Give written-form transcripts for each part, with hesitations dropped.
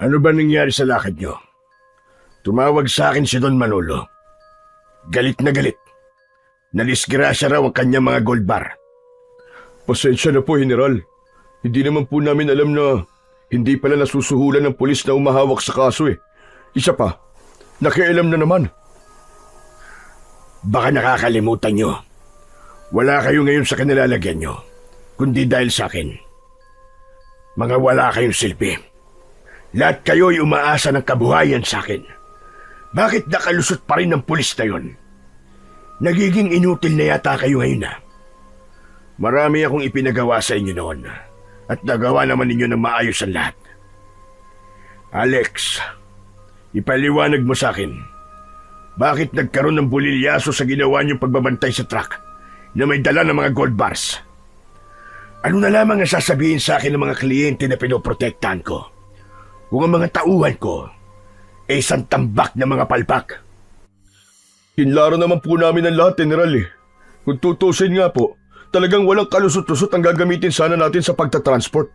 Ano ba nangyari sa lakad nyo? Tumawag sa akin si Don Manolo. Galit na galit. Nalisgrasya raw ang kanyang mga gold bar. Pasensya na po, General. Hindi naman po namin alam na hindi pala nasusuhulan ng pulis na umahawak sa kaso eh. Isa pa, nakialam na naman. Baka nakakalimutan nyo. Wala kayo ngayon sa kanilalagyan nyo, kundi dahil sa akin. Mga wala kayong silbi. Lahat kayo'y umaasa ng kabuhayan sa akin. Bakit nakalusot pa rin ng pulis na yon? Nagiging inutil na yata kayo ngayon na. Marami akong ipinagawa sa inyo noon at nagawa naman ninyo ng maayos ang lahat. Alex, ipaliwanag mo sa akin, bakit nagkaroon ng bulilyaso sa ginawa niyong pagbabantay sa truck na may dala ng mga gold bars? Ano na lamang ang sasabihin sa akin ng mga kliyente na pinoprotektahan ko kung ang mga tauhan ko ay isang tambak na mga palpak? Kinlaro naman po namin ang lahat, General eh. Kung tutusin nga po, talagang walang kalusot-lusot ang gagamitin sana natin sa pagtatransport.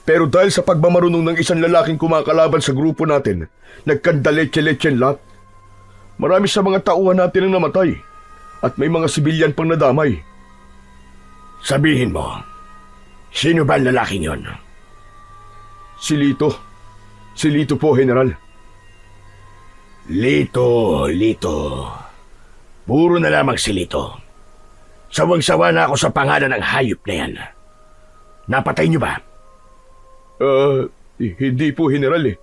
Pero dahil sa pagmamarunong ng isang lalaking kumakalaban sa grupo natin, nagkandaletse-letsen lahat. Marami sa mga tauhan natin ang namatay at may mga sibilyan pang nadamay. Sabihin mo, sino ba ang lalaking yon? Si Lito. Si Lito po, General. Lito. Puro na lamang si Lito. Sawang-sawa na ako sa pangalan ng hayop na yan. Napatay niyo ba? Hindi po, General eh.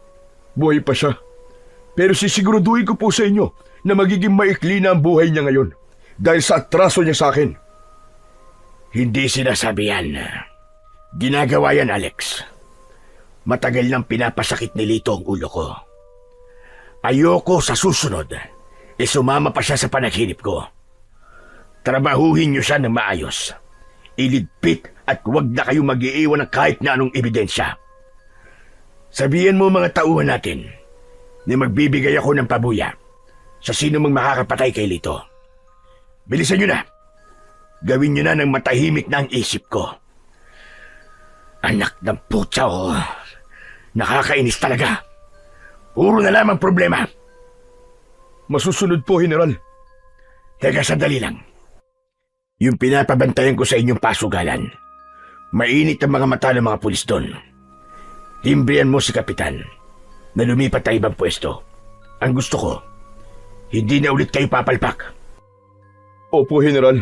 Buhay pa siya. Pero sisiguraduhin ko po sa inyo na magiging maikli na ang buhay niya ngayon dahil sa atraso niya sa akin. Hindi sinasabi yan. Ginagawa yan, Alex. Matagal nang pinapasakit ni Lito ang ulo ko. Ayoko sa susunod sumama pa siya sa panaginip ko. Trabahuhin niyo siya ng maayos. Iligpit at huwag na kayo mag-iiwan ng kahit na anong ebidensya. Sabihin mo mga tauhan natin na magbibigay ako ng pabuya sa sino mang makakapatay kay Lito. Bilisan niyo na. Gawin niyo na ng matahimik na ang isip ko. Anak ng putya, oh. Nakakainis talaga. Puro na lamang problema. Masusunod po, General. Teka, sandali lang. Yung pinapabantayan ko sa inyong pasugalan, mainit ang mga mata ng mga pulis doon. Timbrihan mo si Kapitan na lumipat sa ibang pwesto. Ang gusto ko, hindi na ulit kayo papalpak. Opo, General.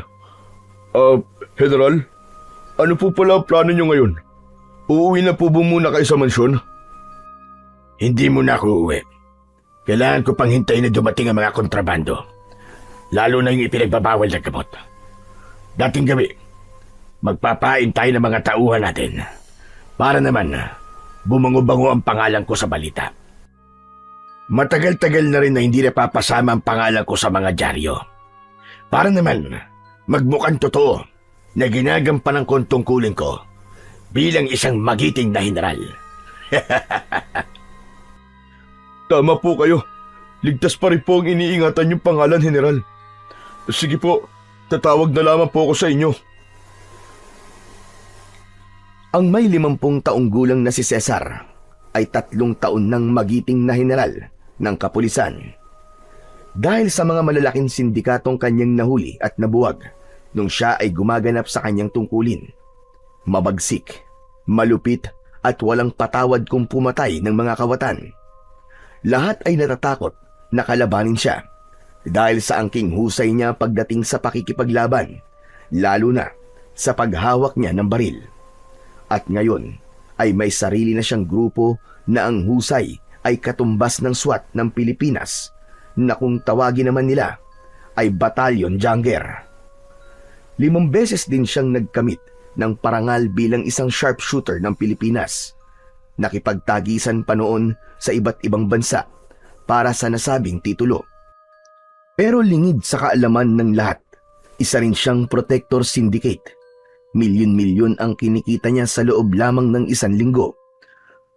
General, ano po pala ang plano niyo ngayon? Uuwi na po ba muna kayo sa mansyon? Hindi mo na ako uuwi. Kailangan ko pang hintayin na dumating ang mga kontrabando. Lalo na yung ipinagbabawal na gamot. Dating gabi, magpapain tayo ng mga tauhan natin para naman bumango-bango ang pangalan ko sa balita. Matagal-tagal na rin na hindi napapasama ang pangalan ko sa mga dyaryo. Para naman magmukhang totoo na ginagampanan ko ang tungkulin ko bilang isang magiting na general. Tama po kayo. Ligtas pa rin po ang iniingatan yung pangalan, General. Sige po, tatawag na lamang po ako sa inyo. Ang may 50 taong gulang na si Cesar ay 3 taon nang magiting na general ng kapulisan. Dahil sa mga malalaking sindikatong kanyang nahuli at nabuwag nung siya ay gumaganap sa kanyang tungkulin. Mabagsik, malupit at walang patawad kung pumatay ng mga kawatan. Lahat ay natatakot na kalabanin siya dahil sa angking husay niya pagdating sa pakikipaglaban, lalo na sa paghawak niya ng baril. At ngayon ay may sarili na siyang grupo na ang husay ay katumbas ng SWAT ng Pilipinas na kung tawagin naman nila ay Batalyon Jungler. 5 beses din siyang nagkamit ng parangal bilang isang sharpshooter ng Pilipinas. Nakipagtagisan pa noon sa iba't ibang bansa para sa nasabing titulo. Pero lingid sa kaalaman ng lahat, isa rin siyang protector syndicate. Milyon-milyon ang kinikita niya sa loob lamang ng 1 linggo.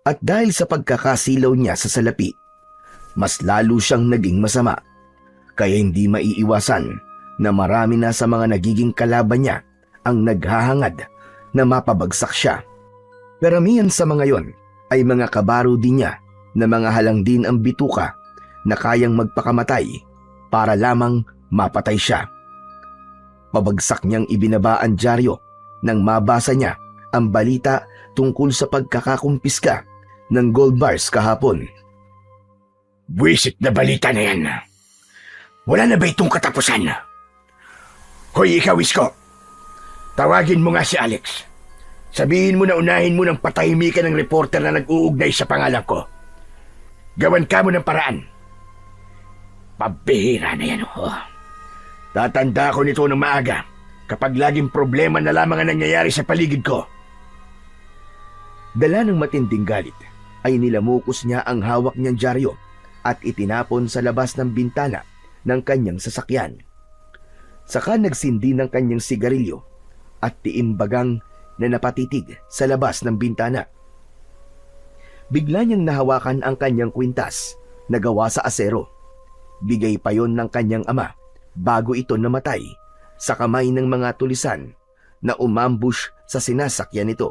At dahil sa pagkakasilaw niya sa salapi, mas lalo siyang naging masama. Kaya hindi maiiwasan na marami na sa mga nagiging kalaban niya ang naghahangad na mapabagsak siya. Karamihan sa mga yon ay mga kabaro din niya na mga halang din ang bituka na kayang magpakamatay para lamang mapatay siya. Pabagsak niyang ibinaba ang dyaryo nang mabasa niya ang balita tungkol sa pagkakakumpiska ng gold bars kahapon. Buwisit na balita na yan. Wala na ba itong katapusan? Hoy, ikaw, Isko. Tawagin mo nga si Alex. Sabihin mo na unahin mo ng patahimikan ng reporter na nag-uugnay sa pangalan ko. Gawan ka mo ng paraan. Pabihira na yan, oh. Tatanda ko nito ng maaga kapag laging problema na lamang ang nangyayari sa paligid ko. Dala ng matinding galit ay nilamukos niya ang hawak niyang dyaryo at itinapon sa labas ng bintana ng kanyang sasakyan. Saka nagsindi ng kanyang sigarilyo at tiimbagang na napatitig sa labas ng bintana. Bigla niyang nahawakan ang kanyang kwintas na gawa sa asero. Bigay pa yon ng kanyang ama bago ito namatay sa kamay ng mga tulisan na umambush sa sinasakyan nito.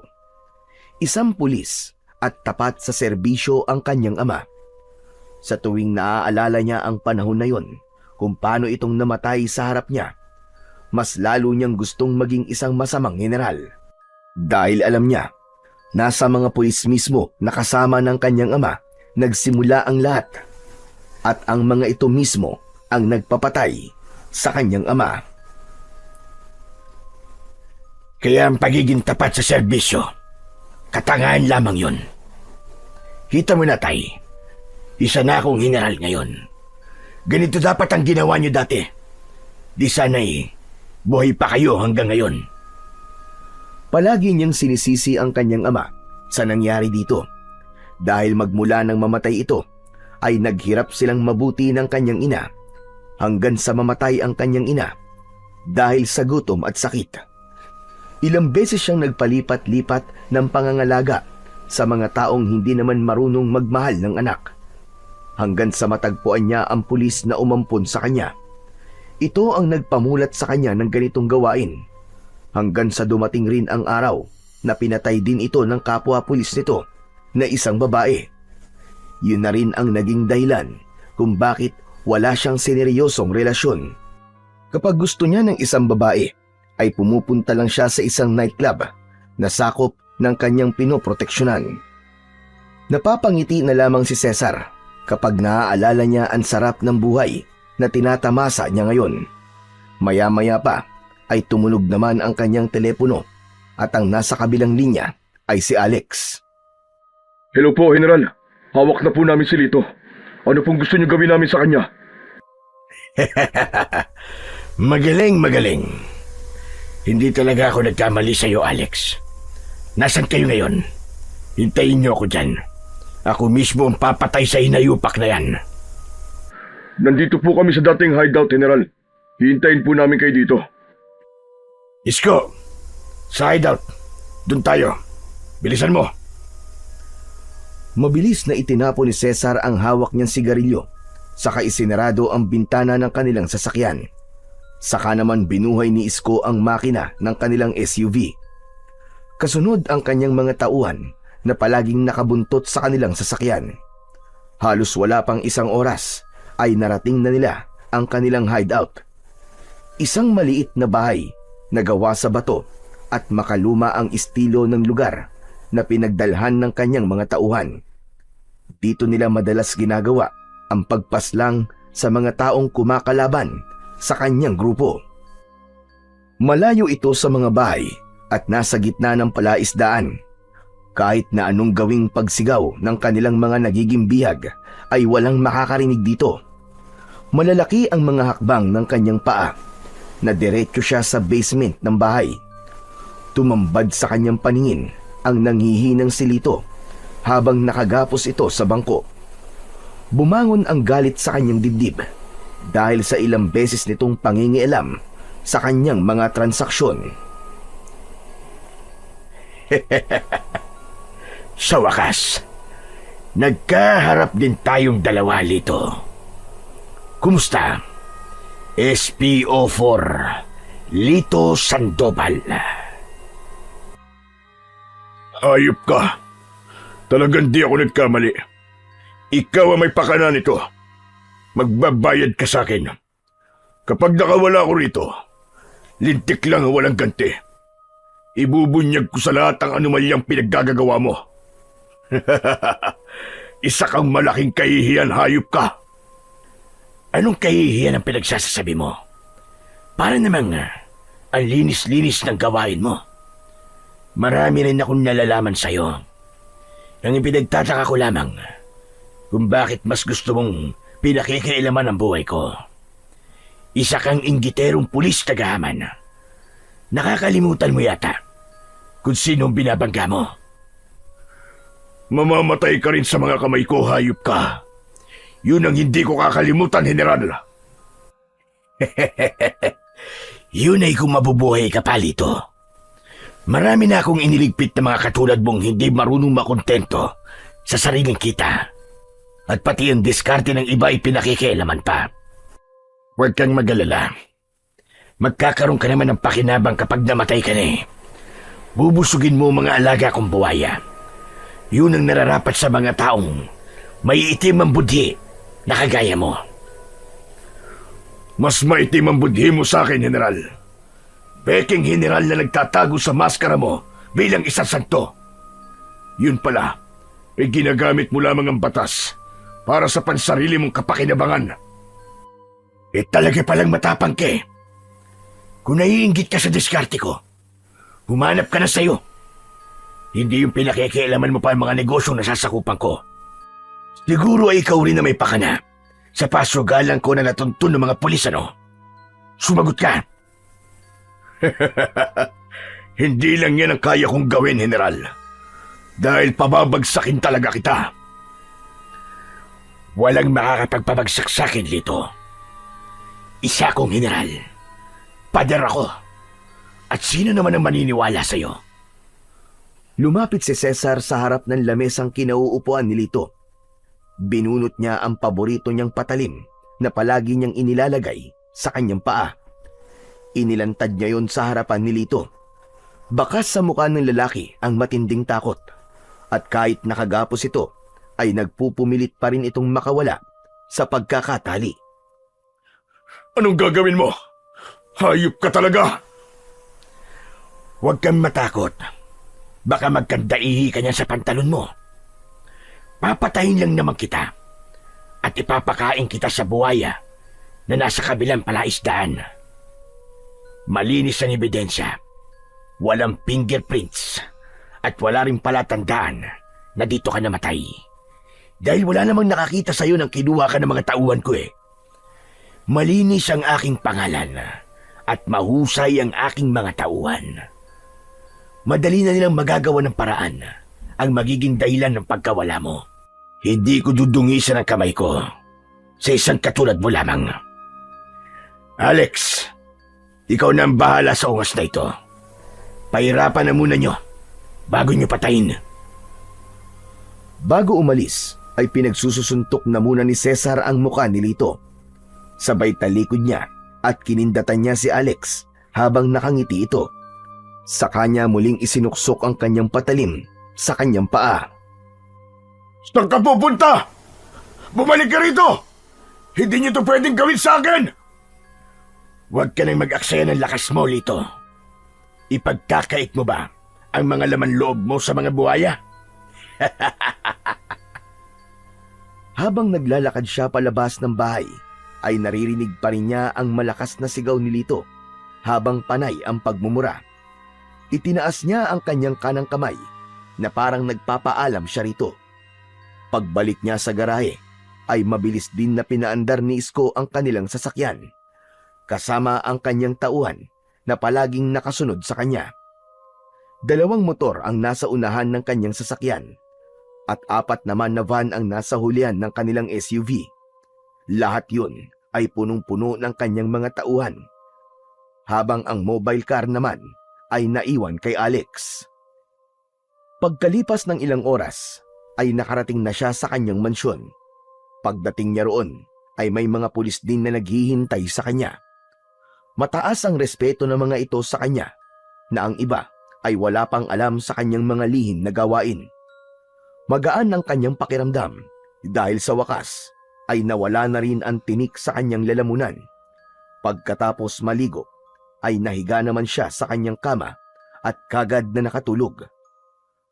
Isang pulis at tapat sa serbisyo ang kanyang ama. Sa tuwing naaalala niya ang panahon na yon kung paano itong namatay sa harap niya, mas lalo niyang gustong maging isang masamang general. Dahil alam niya, nasa mga pulis mismo na kasama ng kanyang ama nagsimula ang lahat. At ang mga ito mismo ang nagpapatay sa kanyang ama. Kaya ang pagiging tapat sa serbisyo, katangahan lamang yun. Kita mo na, Tay, isa na akong general ngayon. Ganito dapat ang ginawa niyo dati. Di sana'y buhay pa kayo hanggang ngayon. Palagi niyang sinisisi ang kanyang ama sa nangyari dito. Dahil magmula nang mamatay ito, ay naghirap silang mabuti ng kanyang ina hanggang sa mamatay ang kanyang ina dahil sa gutom at sakit. Ilang beses siyang nagpalipat-lipat ng pangangalaga sa mga taong hindi naman marunong magmahal ng anak. Hanggang sa matagpuan niya ang pulis na umampon sa kanya. Ito ang nagpamulat sa kanya ng ganitong gawain. Hanggang sa dumating rin ang araw na pinatay din ito ng kapwa-pulis nito na isang babae. Yun na rin ang naging dahilan kung bakit wala siyang seneryosong relasyon. Kapag gusto niya ng isang babae, ay pumupunta lang siya sa isang nightclub na sakop ng kanyang pinoproteksyonan. Napapangiti na lamang si Cesar kapag naaalala niya ang sarap ng buhay na tinatamasa niya ngayon. Maya-maya pa ay tumunog naman ang kanyang telepono at ang nasa kabilang linya ay si Alex. Hello po, General. Hawak na po namin si Lito. Ano pong gusto niyo gawin namin sa kanya? Magaling. Hindi talaga ako nagkamali sa iyo, Alex. Nasaan kayo ngayon? Hintayin niyo ako dyan. Ako mismo ang papatay sa inayupak na yan. Nandito po kami sa dating hideout, General. Hihintayin po namin kayo dito. Isko, sa hideout. Doon tayo. Bilisan mo. Mabilis na itinapon ni Cesar ang hawak niyang sigarilyo, saka isinarado ang bintana ng kanilang sasakyan. Saka naman binuhay ni Isko ang makina ng kanilang SUV. Kasunod ang kanyang mga tauhan na palaging nakabuntot sa kanilang sasakyan. Halos wala pang isang oras ay narating na nila ang kanilang hideout. Isang maliit na bahay na gawa sa bato at makaluma ang estilo ng lugar na pinagdalhan ng kanyang mga tauhan. Dito nila madalas ginagawa ang pagpaslang sa mga taong kumakalaban sa kanyang grupo. Malayo ito sa mga bahay at nasa gitna ng palaisdaan. Kahit na anong gawing pagsigaw ng kanilang mga nagiging bihag ay walang makakarinig dito. Malalaki ang mga hakbang ng kanyang paa na diretso siya sa basement ng bahay. Tumambad sa kanyang paningin ang nanghihinang si Lito habang nakagapos ito sa bangko. Bumangon ang galit sa kanyang dibdib dahil sa ilang beses nitong pangingialam sa kanyang mga transaksyon. Sa wakas, nagkaharap din tayong dalawa, Lito. Kumusta? SPO4, Lito Sandoval. Hayop ka. Talagang di ako nagkamali. Ikaw ang may pakana nito. Magbabayad ka sa akin. Kapag nakawala ko rito, lintik lang ang walang ganti. Ibubunyag ko sa lahat ang anumalyang pinaggagawa mo. Isa kang malaking kahihiyan, hayop ka. Anong kahihiyan ang pinagsasasabi mo? Para namang ang linis-linis ng gawain mo. Marami rin akong nalalaman sa'yo. Ang ipinagtataka ko lamang kung bakit mas gusto mong pinakikialaman ang buhay ko. Isa kang inggiterong pulis tagahaman. Nakakalimutan mo yata kung sinong binabangga mo. Mamamatay ka rin sa mga kamay ko, hayop ka. Yun ang hindi ko kakalimutan, General. Yun ay kung mabubuhay ka pa, Lito. Marami na akong iniligpit na mga katulad mong hindi marunong makontento sa sariling kita. At pati ang diskarte ng iba ay pinakikialaman pa. Huwag kang mag-alala. Magkakaroon ka naman ng pakinabang kapag namatay ka na eh. Bubusugin mo mga alaga kong buwaya. Yun ang nararapat sa mga taong may itim ang budhi na kagaya mo. Mas maitim ang budhi mo sa akin, General. Peking general na nagtatago sa maskara mo bilang isang santo. Yun pala, ay ginagamit mo lamang ang batas para sa pansarili mong kapakinabangan. Talaga palang matapang ka eh. Kung naiinggit ka sa diskarte ko, humanap ka na sa'yo. Hindi yung pinakikialaman mo pa ang mga negosyong nasasakupan ko. Siguro ay ikaw rin na may pakana sa pasugalan ko na natuntun ng mga pulis, ano? Sumagot ka. Hindi lang yan ang kaya kong gawin, General. Dahil pababagsakin talaga kita. Walang makakapagpabagsak sa akin, Lito. Isa akong general. Pader ako. At sino naman ang maniniwala sa'yo? Lumapit si Cesar sa harap ng lamesang kinauupuan ni Lito. Binunot niya ang paborito niyang patalim na palagi niyang inilalagay sa kanyang paa. Inilantad niya yon sa harapan ni Lito. Bakas sa mukha ng lalaki ang matinding takot. At kahit nakagapos ito, ay nagpupumilit pa rin itong makawala sa pagkakatali. Anong gagawin mo? Hayop ka talaga! Huwag kang matakot. Baka magkandaihi ka niyan sa pantalon mo. Papatayin lang naman kita at ipapakain kita sa buwaya na nasa kabilang palaisdaan. Malinis ang ebidensya. Walang fingerprints at wala rin palatandaan na dito ka namatay. Dahil wala namang nakakita sa'yo nang kinuha ka ng mga tauhan ko eh. Malinis ang aking pangalan at mahusay ang aking mga tauhan. Madali na nilang magagawa ng paraan ang magiging dahilan ng pagkawala mo. Hindi ko dudungisan ang kamay ko sa isang katulad mo lamang. Alex, ikaw na ang bahala sa ungas na ito. Pahirapan na muna nyo bago nyo patayin. Bago umalis, ay pinagsususuntok na muna ni Cesar ang mukha ni Lito. Sabay talikod niya at kinindatan niya si Alex habang nakangiti ito. Sa kanya muling isinuksok ang kanyang patalim sa kanyang paa. Saan ka pupunta? Bumalik ka rito! Hindi niyo to pwedeng gawin sa akin! Huwag ka nang mag-aksaya ng lakas mo, Lito. Ipagkakait mo ba ang mga laman loob mo sa mga buhaya? Habang naglalakad siya palabas ng bahay, ay naririnig pa rin niya ang malakas na sigaw ni Lito habang panay ang pagmumura. Itinaas niya ang kanyang kanang kamay na parang nagpapaalam siya rito. Pagbalik niya sa garahe, ay mabilis din na pinaandar ni Isko ang kanilang sasakyan, kasama ang kanyang tauhan na palaging nakasunod sa kanya. 2 motor ang nasa unahan ng kanyang sasakyan at 4 naman na van ang nasa hulihan ng kanilang SUV. Lahat yun ay punong-puno ng kanyang mga tauhan, habang ang mobile car naman ay naiwan kay Alex. Pagkalipas ng ilang oras, ay nakarating na siya sa kanyang mansyon. Pagdating niya roon, ay may mga pulis din na naghihintay sa kanya. Mataas ang respeto ng mga ito sa kanya, na ang iba ay wala pang alam sa kanyang mga lihim na gawain. Magaan ang kanyang pakiramdam Dahil sa wakas ay nawala na rin ang tinik sa kanyang lalamunan. Pagkatapos maligo ay nahiga naman siya sa kanyang kama at kagad na nakatulog.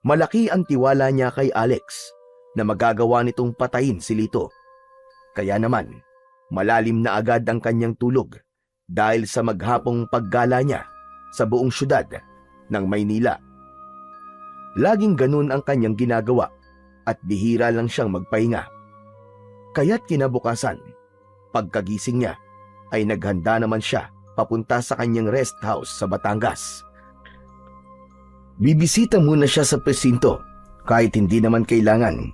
Malaki ang tiwala niya kay Alex na magagawa nitong patayin si Lito. Kaya naman, malalim na agad ang kanyang tulog dahil sa maghapong paggala niya sa buong syudad ng Maynila. Laging ganun ang kanyang ginagawa at bihira lang siyang magpahinga. Kaya't kinabukasan, pagkagising niya ay naghanda naman siya papunta sa kanyang rest house sa Batangas. Bibisita muna siya sa presinto kahit hindi naman kailangan.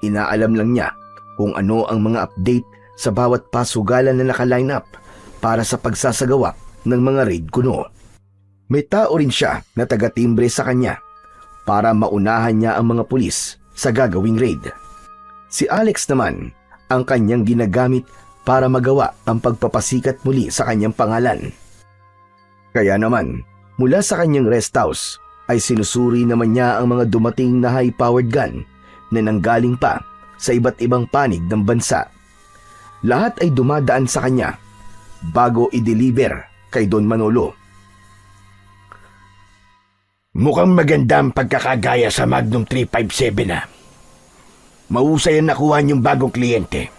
Inaalam lang niya kung ano ang mga update sa bawat pasugalan na naka-line up para sa pagsasagawa ng mga raid kuno. May tao rin siya na taga-timbre sa kanya para maunahan niya ang mga pulis sa gagawing raid. Si Alex naman ang kanyang ginagamit para magawa ang pagpapasikat muli sa kanyang pangalan. Kaya naman, mula sa kanyang rest house ay sinusuri naman niya ang mga dumating na high-powered gun na nanggaling pa sa iba't ibang panig ng bansa. Lahat ay dumadaan sa kanya bago i-deliver kay Don Manolo. Mukhang maganda ang pagkakagaya sa Magnum 357 na. Mahusay ang nakuha niyong bagong kliyente.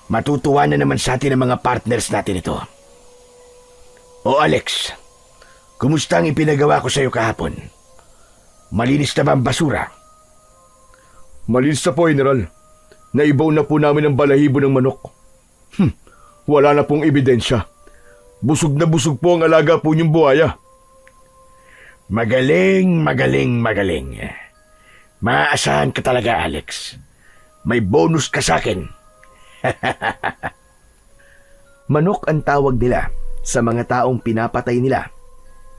Matutuwa na naman sa atin ang mga partners natin ito. O Alex, kumusta ang ipinagawa ko sa iyo kahapon? Malinis na ba ang basura? Malinis na po, General. Naibaw na po namin ang balahibo ng manok. Wala na pong ebidensya. Busog na busog po ang alaga po niyong buhaya. Magaling, magaling, magaling. Maaasahan ka talaga, Alex. May bonus ka sa akin. Manok ang tawag nila sa mga taong pinapatay nila.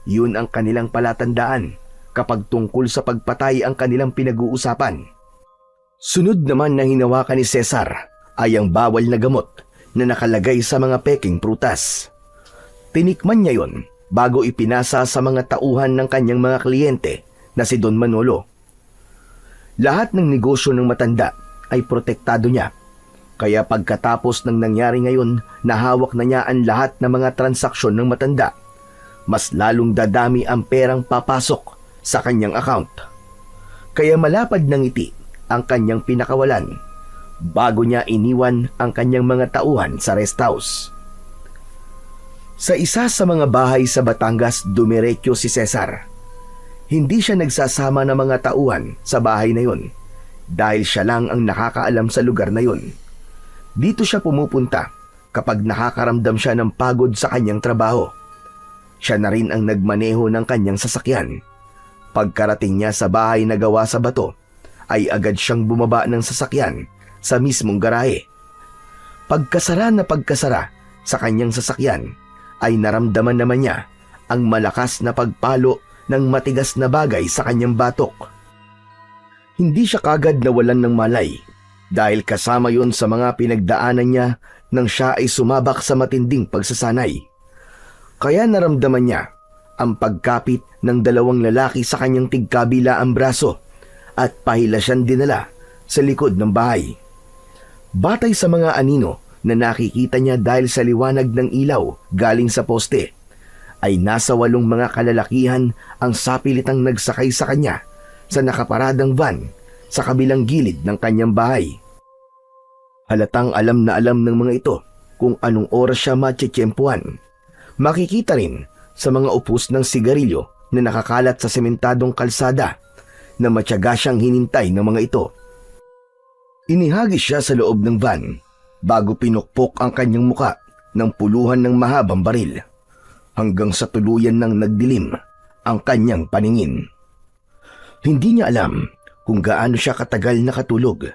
Yun ang kanilang palatandaan kapag tungkol sa pagpatay ang kanilang pinag-uusapan. Sunod naman na hinawakan ni Cesar ay ang bawal na gamot na nakalagay sa mga peking prutas. Tinikman niya yon bago ipinasa sa mga tauhan ng kanyang mga kliyente na si Don Manolo. Lahat ng negosyo ng matanda ay protektado niya. Kaya pagkatapos ng nangyari ngayon, nahawak na niya ang lahat ng mga transaksyon ng matanda. Mas lalong dadami ang perang papasok sa kanyang account. Kaya malapad ng ngiti ang kanyang pinakawalan bago niya iniwan ang kanyang mga tauhan sa rest house. Sa isa sa mga bahay sa Batangas, dumiretso si Cesar. Hindi siya nagsasama ng mga tauhan sa bahay na yon dahil siya lang ang nakakaalam sa lugar na yon. Dito siya pumupunta kapag nakakaramdam siya ng pagod sa kanyang trabaho. Siya na rin ang nagmaneho ng kanyang sasakyan. Pagkarating niya sa bahay na gawa sa bato, ay agad siyang bumaba ng sasakyan sa mismong garahe. Pagkasara sa kanyang sasakyan, ay naramdaman naman niya ang malakas na pagpalo ng matigas na bagay sa kanyang batok. Hindi siya kagad nawalan ng malay dahil kasama yon sa mga pinagdaanan niya nang siya ay sumabak sa matinding pagsasanay. Kaya naramdaman niya ang pagkapit ng dalawang lalaki sa kanyang tigkabila ang braso at pahila siyang dinala sa likod ng bahay. Batay sa mga anino na nakikita niya dahil sa liwanag ng ilaw galing sa poste, ay nasa 8 mga kalalakihan ang sapilitang nagsakay sa kanya sa nakaparadang van sa kabilang gilid ng kanyang bahay. Halatang alam na alam ng mga ito kung anong oras siya matsyempuhan. Makikita rin sa mga upos ng sigarilyo na nakakalat sa sementadong kalsada na matyaga siyang hinintay ng mga ito. Inihagis siya sa loob ng van bago pinukpok ang kanyang muka ng puluhan ng mahabang baril hanggang sa tuluyan ng nagdilim ang kanyang paningin. Hindi niya alam kung gaano siya katagal nakatulog,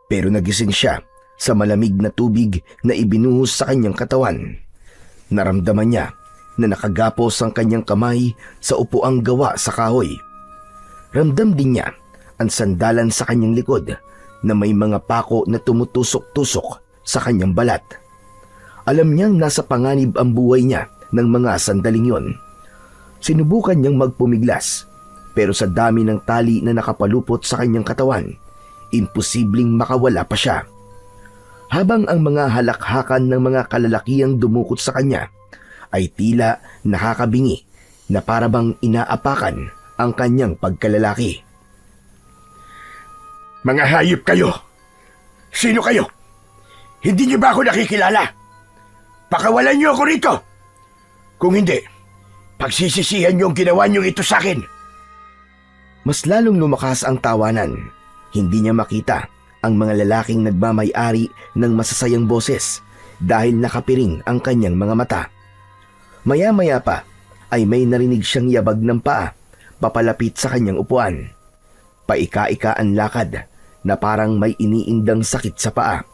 pero nagising siya sa malamig na tubig na ibinuhos sa kanyang katawan. Naramdaman niya na nakagapos ang kanyang kamay sa upuang gawa sa kahoy. Ramdam din niya ang sandalan sa kanyang likod na may mga pako na tumutusok-tusok sa kanyang balat. Alam niyang nasa panganib ang buhay niya ng mga sandaling yon. Sinubukan niyang magpumiglas, pero sa dami ng tali na nakapalupot sa kanyang katawan, imposibleng makawala pa siya. Habang ang mga halakhakan ng mga kalalakihang dumukot sa kanya ay tila nakakabingi na parabang inaapakan ang kanyang pagkalalaki. Mga hayop kayo! Sino kayo? Hindi niyo ba ako nakikilala? Pakawalan niyo ako rito! Kung hindi, pagsisisihan niyo ang ginawa niyo ito sa akin. Mas lalong lumakas ang tawanan. Hindi niya makita ang mga lalaking nagmamay-ari ng masasayang boses dahil nakapiring ang kanyang mga mata. Maya-maya pa ay may narinig siyang yabag ng paa papalapit sa kanyang upuan. Paika-ika ang lakad na parang may iniindang sakit sa paa.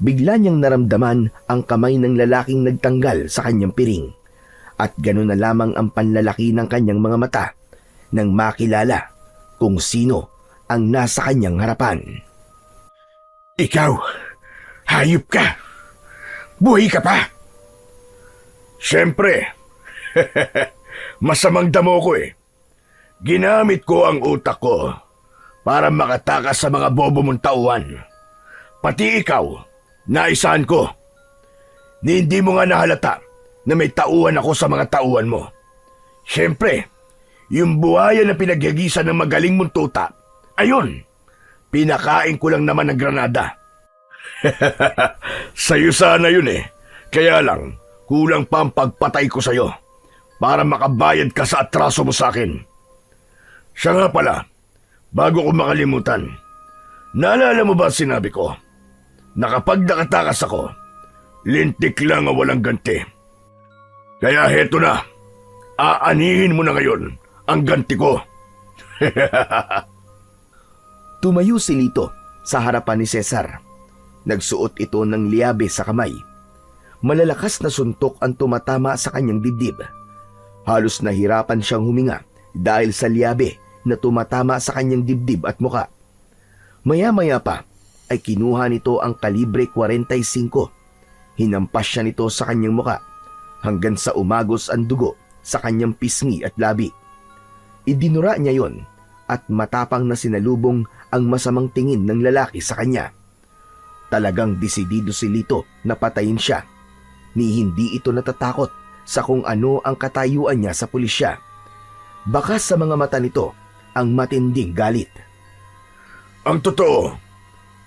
Bigla niyang naramdaman ang kamay ng lalaking nagtanggal sa kanyang piring at gano'n na lamang ang panlalaki ng kanyang mga mata nang makilala kung sino ang nasa kanyang harapan. Ikaw, hayop ka! Buhay ka pa! Siyempre, masamang damo ko eh. Ginamit ko ang utak ko para makatakas sa mga bobo mong tauhan. Pati ikaw, naisahan ko. Hindi mo nga nahalata na may tauhan ako sa mga tauhan mo. Siyempre, yung buhaya na pinaghagisan ng magaling mong tuta, ayun, pinakain ko lang naman ng granada. Sa'yo sana yun eh. Kaya lang, kulang pa ang pagpatay ko sa'yo para makabayad ka sa atraso mo sa akin. Siya nga pala, bago ko makalimutan, naalala mo ba sinabi ko na kapag nakatakas ako, lintik lang ang walang ganti. Kaya heto na, aanihin mo na ngayon ang ganti ko. Tumayo si Lito sa harapan ni Cesar. Nagsuot ito ng liabe sa kamay. Malalakas na suntok ang tumatama sa kanyang dibdib. Halos nahirapan siyang huminga dahil sa liabe na tumatama sa kanyang dibdib at muka. Maya-maya pa ay kinuha nito ang kalibre 45. Hinampas siya nito sa kanyang muka hanggang sa umagos ang dugo sa kanyang pisngi at labi. Idinura niya yon at matapang na sinalubong ang masamang tingin ng lalaki sa kanya. Talagang desidido si Lito na patayin siya. Ni hindi ito natatakot sa kung ano ang katayuan niya sa pulisya. Baka sa mga mata nito ang matinding galit. Ang totoo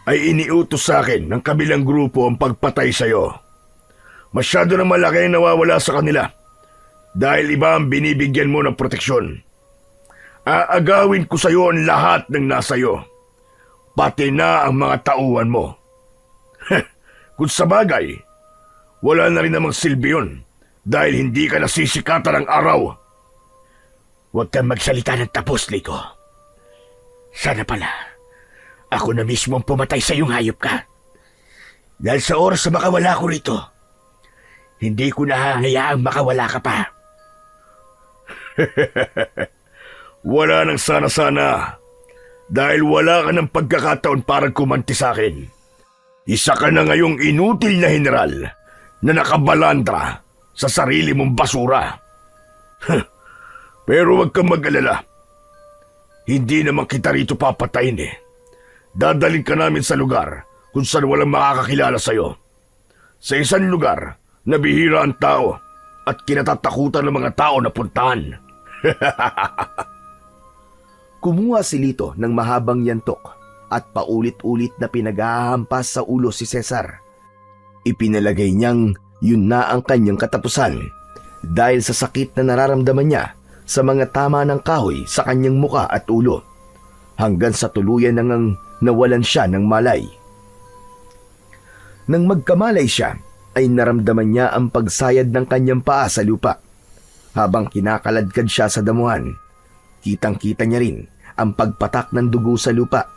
ay iniutos sa akin ng kabilang grupo ang pagpatay sa'yo. Masyado na malaki ang nawawala sa kanila dahil iba ang binibigyan mo ng proteksyon. Aagawin ko sa'yo ang lahat ng nasa'yo, pati na ang mga tauhan mo. Kung sa bagay, wala na rin namang silbi yun dahil hindi ka nasisikatan ng araw. Huwag kang magsalita ng tapos, Lito. Sana pala, ako na mismo ang pumatay sa iyong hayop ka. Dahil sa oras na makawala ko rito, hindi ko nahahayaang makawala ka pa. Wala nang sana-sana dahil wala ka ng pagkakataon para kumanti sa akin. Isa ka na ngayong inutil na general na nakabalandra sa sarili mong basura. Pero huwag kang mag-alala. Hindi naman kita rito papatayin eh. Dadalhin ka namin sa lugar kung saan walang makakakilala sa'yo. Sa isang lugar na bihira ang tao at kinatatakutan ng mga tao na puntahan. Kumuha si Lito ng mahabang yantok at paulit-ulit na pinaghahampas sa ulo si Cesar. Ipinalagay niyang yun na ang kanyang katapusan dahil sa sakit na nararamdaman niya sa mga tama ng kahoy sa kanyang muka at ulo hanggang sa tuluyan nang nawalan siya ng malay. Nang magkamalay siya ay naramdaman niya ang pagsayad ng kanyang paa sa lupa. Habang kinakaladkad siya sa damuhan, kitang-kita niya rin ang pagpatak ng dugo sa lupa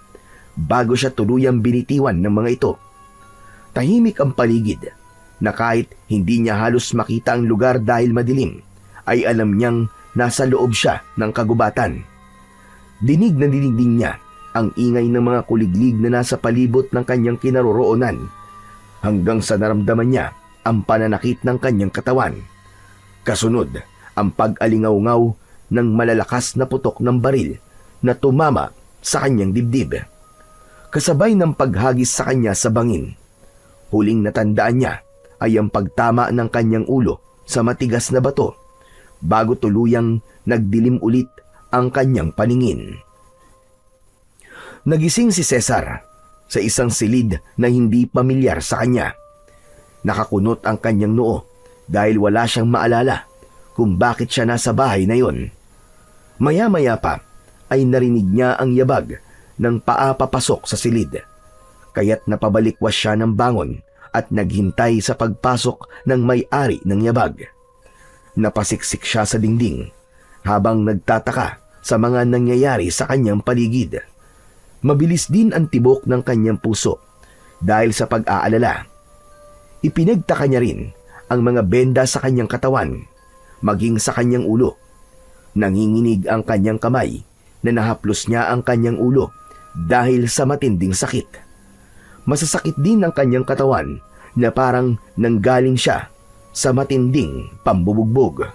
bago siya tuluyang binitiwan ng mga ito. Tahimik ang paligid na kahit hindi niya halos makita ang lugar dahil madilim, ay alam niyang nasa loob siya ng kagubatan. Dinig na dinig din niya ang ingay ng mga kuliglig na nasa palibot ng kanyang kinaroroonan hanggang sa naramdaman niya ang pananakit ng kanyang katawan. Kasunod, ang pag-alingaw-ngaw ng malalakas na putok ng baril na tumama sa kanyang dibdib. kasabay ng paghagis sa kanya sa bangin. Huling natandaan niya ay ang pagtama ng kanyang ulo sa matigas na bato bago tuluyang nagdilim ulit ang kanyang paningin. Nagising si Cesar sa isang silid na hindi pamilyar sa kanya. Nakakunot ang kanyang noo dahil wala siyang maalala kung bakit siya nasa bahay na yon. Maya-maya pa ay narinig niya ang yabag ng paa papasok sa silid. Kaya't napabalikwas siya ng bangon at naghintay sa pagpasok ng may-ari ng yabag. Napasiksik siya sa dingding habang nagtataka sa mga nangyayari sa kanyang paligid. Mabilis din ang tibok ng kanyang puso dahil sa pag-aalala. Ipinagtaka niya rin ang mga benda sa kanyang katawan, maging sa kanyang ulo. Nanginginig ang kanyang kamay na nahaplos niya ang kanyang ulo dahil sa matinding sakit. Masasakit din ang kanyang katawan na parang nanggaling siya sa matinding pambubugbog.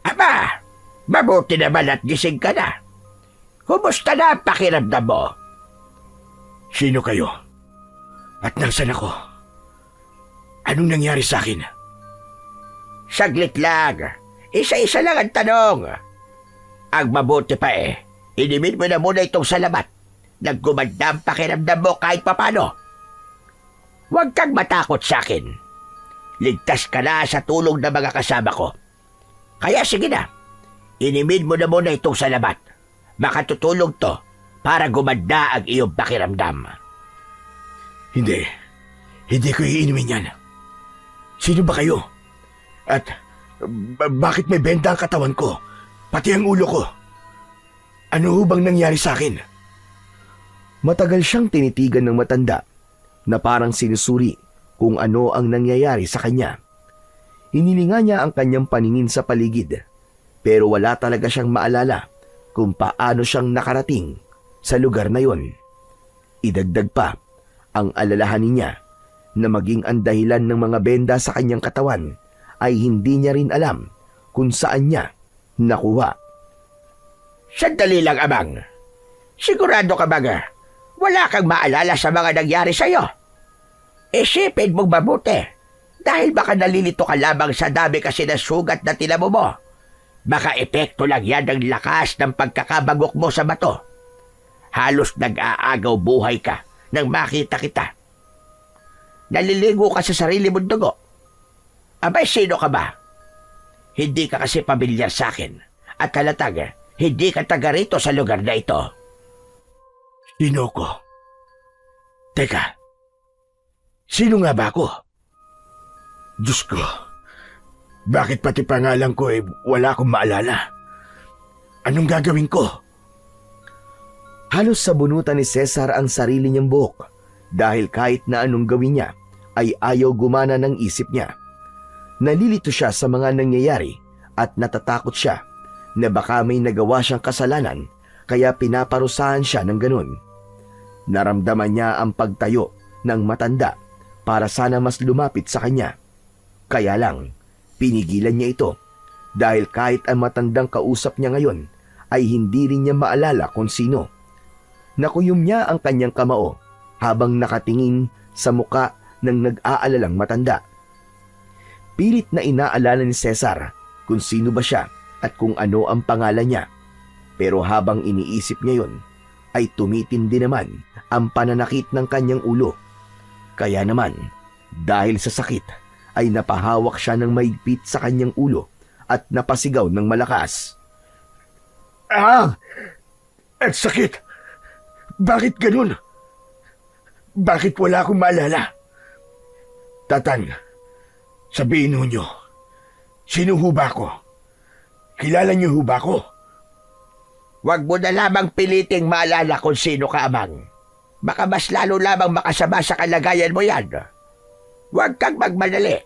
Aba, mabuti naman at gising ka na. Kumusta na ang pakiramdam mo? Sino kayo? At nasaan ako? Anong nangyari sa akin? Saglit lang. Isa-isa lang ang tanong. Ang mabuti pa inimin mo na muna itong salamat. Naggumanda ang pakiramdam mo kahit papano. Huwag kang matakot sa akin. Ligtas ka na sa tulong ng mga kasama ko. Kaya sige na, inimin mo na muna itong salamat. Makatutulong to para gumanda ang iyong pakiramdam. Hindi ko iinumin yan. Sino ba kayo? At bakit may benda ang katawan ko? Pati ang ulo ko. Ano ho bang nangyari sa akin? Matagal siyang tinitigan ng matanda na parang sinusuri kung ano ang nangyayari sa kanya. Hinilinga niya ang kanyang paningin sa paligid pero wala talaga siyang maalala kung paano siyang nakarating sa lugar na yon. Idagdag pa ang alalahanin niya na maging ang dahilan ng mga benda sa kanyang katawan ay hindi niya rin alam kung saan niya nakuha. Sandali lang, Amang. Sigurado ka ba wala kang maalala sa mga nangyari sa'yo? Isipin mong mabuti dahil baka nalilito ka lamang sa dami kasi ng sugat na tinamo mo. Baka epekto lang yan ng lakas ng pagkakabagok mo sa bato. Halos nag-aagaw buhay ka nang makita kita. Naliligo ka sa sarili mong dugo. Abay, sino ka ba? Hindi ka kasi pamilyar sa akin at halatag hindi ka taga rito sa lugar na ito. Sino ko? Teka, sino nga ba ako? Diyos ko, bakit pati pangalan ko wala akong maalala? Anong gagawin ko? Halos sabunutan ni Cesar ang sarili niyang buhok dahil kahit na anong gawin niya ay ayaw gumana ng isip niya. Nalilito siya sa mga nangyayari at natatakot siya na baka may nagawa siyang kasalanan kaya pinaparusahan siya ng ganun. Naramdaman niya ang pagtayo ng matanda para sana mas lumapit sa kanya. Kaya lang, pinigilan niya ito dahil kahit ang matandang kausap niya ngayon ay hindi rin niya maalala kung sino. Nakuyom niya ang kanyang kamao habang nakatingin sa muka ng nag-aalalang matanda. Pilit na inaalala ni Cesar kung sino ba siya at kung ano ang pangalan niya. Pero habang iniisip niya yon, ay tumitindi naman ang pananakit ng kanyang ulo. Kaya naman, dahil sa sakit, ay napahawak siya ng mahigpit sa kanyang ulo at napasigaw ng malakas. Ang sakit! Bakit ganun? Bakit wala akong maalala? Tatang, sabihin ho nyo, sino ho ba ako? Kilala nyo ho ba ako? Huwag mo na lamang piliting maalala kung sino ka, Amang. Baka mas lalo lamang makasama sa kalagayan mo yan. Huwag kang magmadali.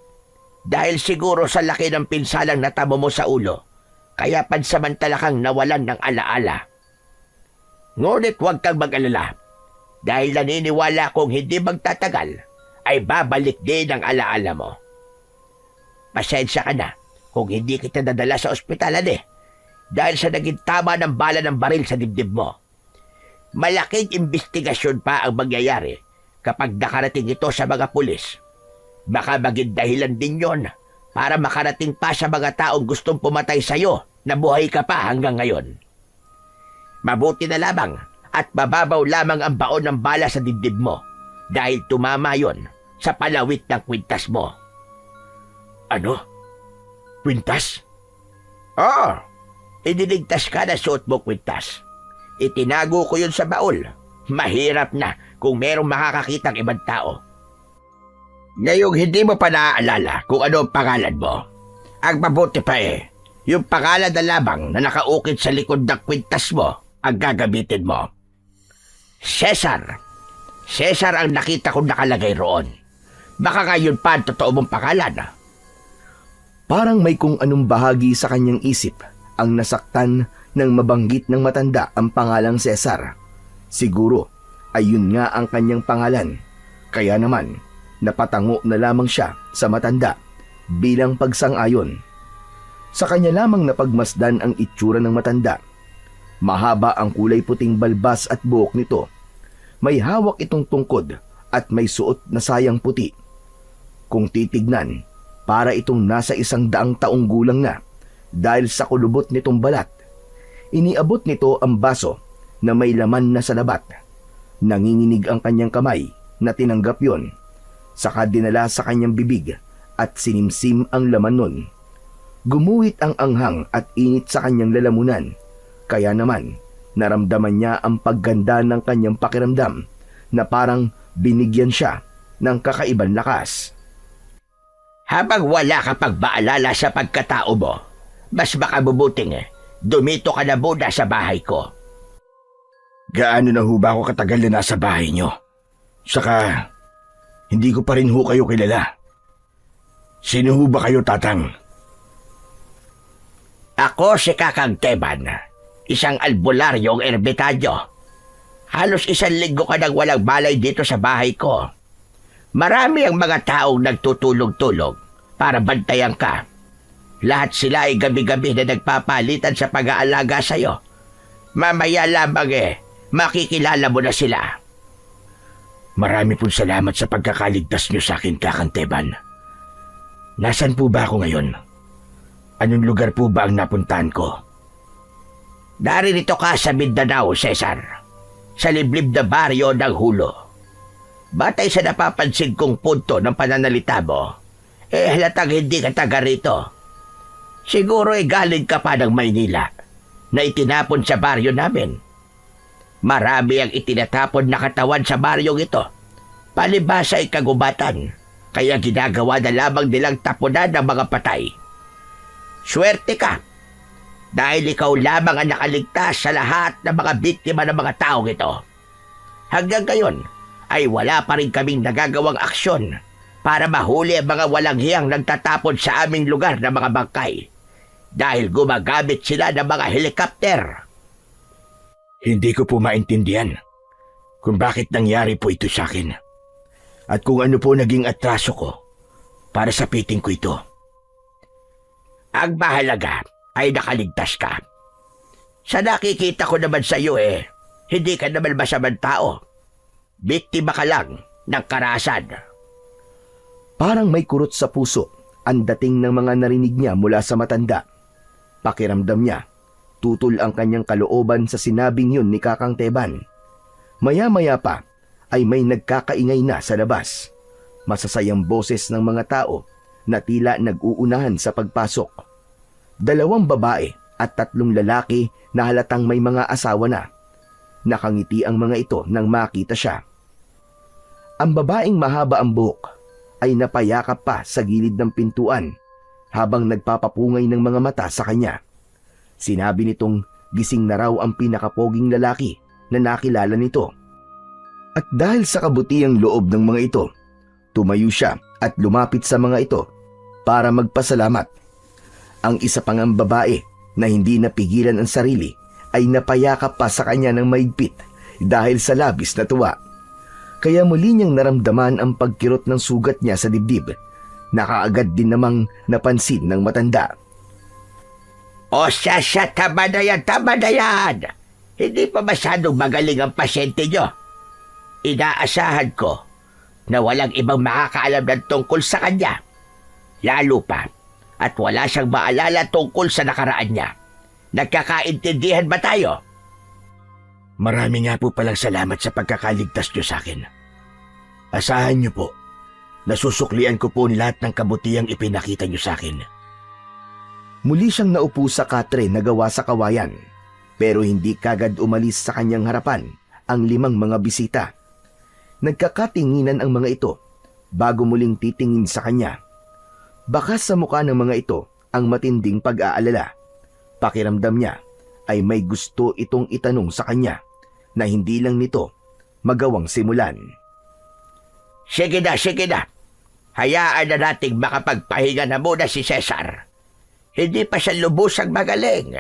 Dahil siguro sa laki ng pinsalang natamo mo sa ulo, kaya pansamantala kang nawalan ng alaala. Ngunit huwag kang mag-alala. Dahil naniniwala kong hindi magtatagal, ay babalik din ang alaala mo. Pasensya ka na kung hindi kita nadala sa ospitalan dahil sa naging tama ng bala ng baril sa dibdib mo. Malaking investigasyon pa ang mangyayari kapag nakarating ito sa mga pulis. Baka maging dahilan din yon para makarating pa sa mga taong gustong pumatay sa'yo na buhay ka pa hanggang ngayon. Mabuti na lamang at mababaw lamang ang baon ng bala sa dibdib mo dahil tumama yon sa palawit ng kwintas mo. Ano? Kwintas? Oo, iniligtas ka na suot mo kwintas. Itinago ko yun sa baul. Mahirap na kung merong makakakitang ibang tao. Ngayong hindi mo pa naaalala kung ano ang pangalan mo. Ang mabuti pa yung pangalan na lamang na nakaukit sa likod ng kwintas mo ang gagamitin mo. Cesar. Cesar ang nakita kong nakalagay roon. Baka ngayon pa ang totoo mong pangalan. Parang may kung anong bahagi sa kanyang isip ang nasaktan nang mabanggit ng matanda ang pangalang Cesar. Siguro ay yun nga ang kanyang pangalan. Kaya naman, napatango na lamang siya sa matanda bilang pagsang-ayon. Sa kanya lamang napagmasdan ang itsura ng matanda. Mahaba ang kulay puting balbas at buhok nito. May hawak itong tungkod at may suot na sayang puti. Kung titignan, para itong nasa 100 taong gulang na dahil sa kulubot nitong balat. Iniabot nito ang baso na may laman na salabat. Nanginginig ang kanyang kamay na tinanggap yon. Saka dinala sa kanyang bibig at sinimsim ang laman nun. Gumuhit ang anghang at init sa kanyang lalamunan. Kaya naman, naramdaman niya ang pagganda ng kanyang pakiramdam na parang binigyan siya ng kakaibang lakas. Habang wala ka pagbaalala sa pagkatao mo, mas makabubuting dumito ka na muna sa bahay ko. Gaano na ho ba ako katagal na nasa bahay nyo? Saka, hindi ko pa rin ho kayo kilala. Sino ho ba kayo, Tatang? Ako si Kakang Teban, isang albularyong ermitanyo. Halos 1 linggo ka nang walang balay dito sa bahay ko. Marami ang mga taong nagtutulog-tulog para bantayan ka. Lahat sila ay gabi-gabi na nagpapalitan sa pag-aalaga sa'yo. Mamaya lamang makikilala mo na sila. Marami pong salamat sa pagkakaligtas nyo sa akin, Kakang Teban. Nasaan po ba ako ngayon? Anong lugar po ba ang napuntahan ko? Naririto ka sa Mindanao, Cesar. Sa liblib na baryo ng Hulo. Batay sa napapansin kong punto ng pananalita mo, halatang hindi ka taga rito. Siguro galing ka pa ng Maynila na itinapon sa baryo namin. Marami ang itinatapon na katawan sa baryong ito. Palibhasa ay kagubatan, kaya ginagawa na lamang nilang tapunan ng mga patay. Swerte ka, dahil ikaw lamang ang nakaligtas sa lahat ng mga biktima ng mga taong ito. Hanggang ngayon, ay wala pa rin kaming nagagawang aksyon para mahuli ang mga walang hiyang nagtatapon sa aming lugar ng mga bangkay dahil gumagamit sila ng mga helikopter. Hindi ko po maintindihan kung bakit nangyari po ito sa akin at kung ano po naging atraso ko para sapitin ko ito. Ang mahalaga ay nakaligtas ka. Sa nakikita ko naman sa iyo hindi ka naman masamang tao. Biktima ka lang ng karahasan. Parang may kurot sa puso ang dating ng mga narinig niya mula sa matanda. Pakiramdam niya, tutol ang kanyang kalooban sa sinabing yun ni Kakang Teban. Maya-maya pa ay may nagkakaingay na sa labas. Masasayang boses ng mga tao na tila nag-uunahan sa pagpasok. 2 babae at 3 lalaki na halatang may mga asawa na. Nakangiti ang mga ito nang makita siya. Ang babaeng mahaba ang buhok ay napayakap pa sa gilid ng pintuan habang nagpapapungay ng mga mata sa kanya. Sinabi nitong gising na raw ang pinakapoging lalaki na nakilala nito. At dahil sa kabutiang loob ng mga ito, tumayo siya at lumapit sa mga ito para magpasalamat. Ang isa pang ang babae na hindi napigilan ang sarili ay napayakap pa sa kanya ng maigpit dahil sa labis na tuwa. Kaya muli niyang naramdaman ang pagkirot ng sugat niya sa dibdib na kaagad din namang napansin ng matanda. O siya, tama na yan! Hindi pa masyadong magaling ang pasyente nyo. Inaasahan ko na walang ibang makakaalam ng tungkol sa kanya. Lalo pa, at wala siyang maalala tungkol sa nakaraan niya. Nagkakaintindihan ba tayo? Marami nga po palang salamat sa pagkakaligtas niyo sa akin. Asahan niyo po, nasusuklian ko po lahat ng kabutihang ipinakita niyo sa akin. Muli siyang naupo sa katre na gawa sa kawayan, pero hindi kagad umalis sa kanyang harapan ang 5 mga bisita. Nagkakatinginan ang mga ito bago muling titingin sa kanya. Baka sa mukha ng mga ito ang matinding pag-aalala. Pakiramdam niya ay may gusto itong itanong sa kanya na hindi lang nito magawang simulan. Sige na, sige na. Hayaan na nating makapagpahinga na muna si Cesar. Hindi pa siya lubusang magaling.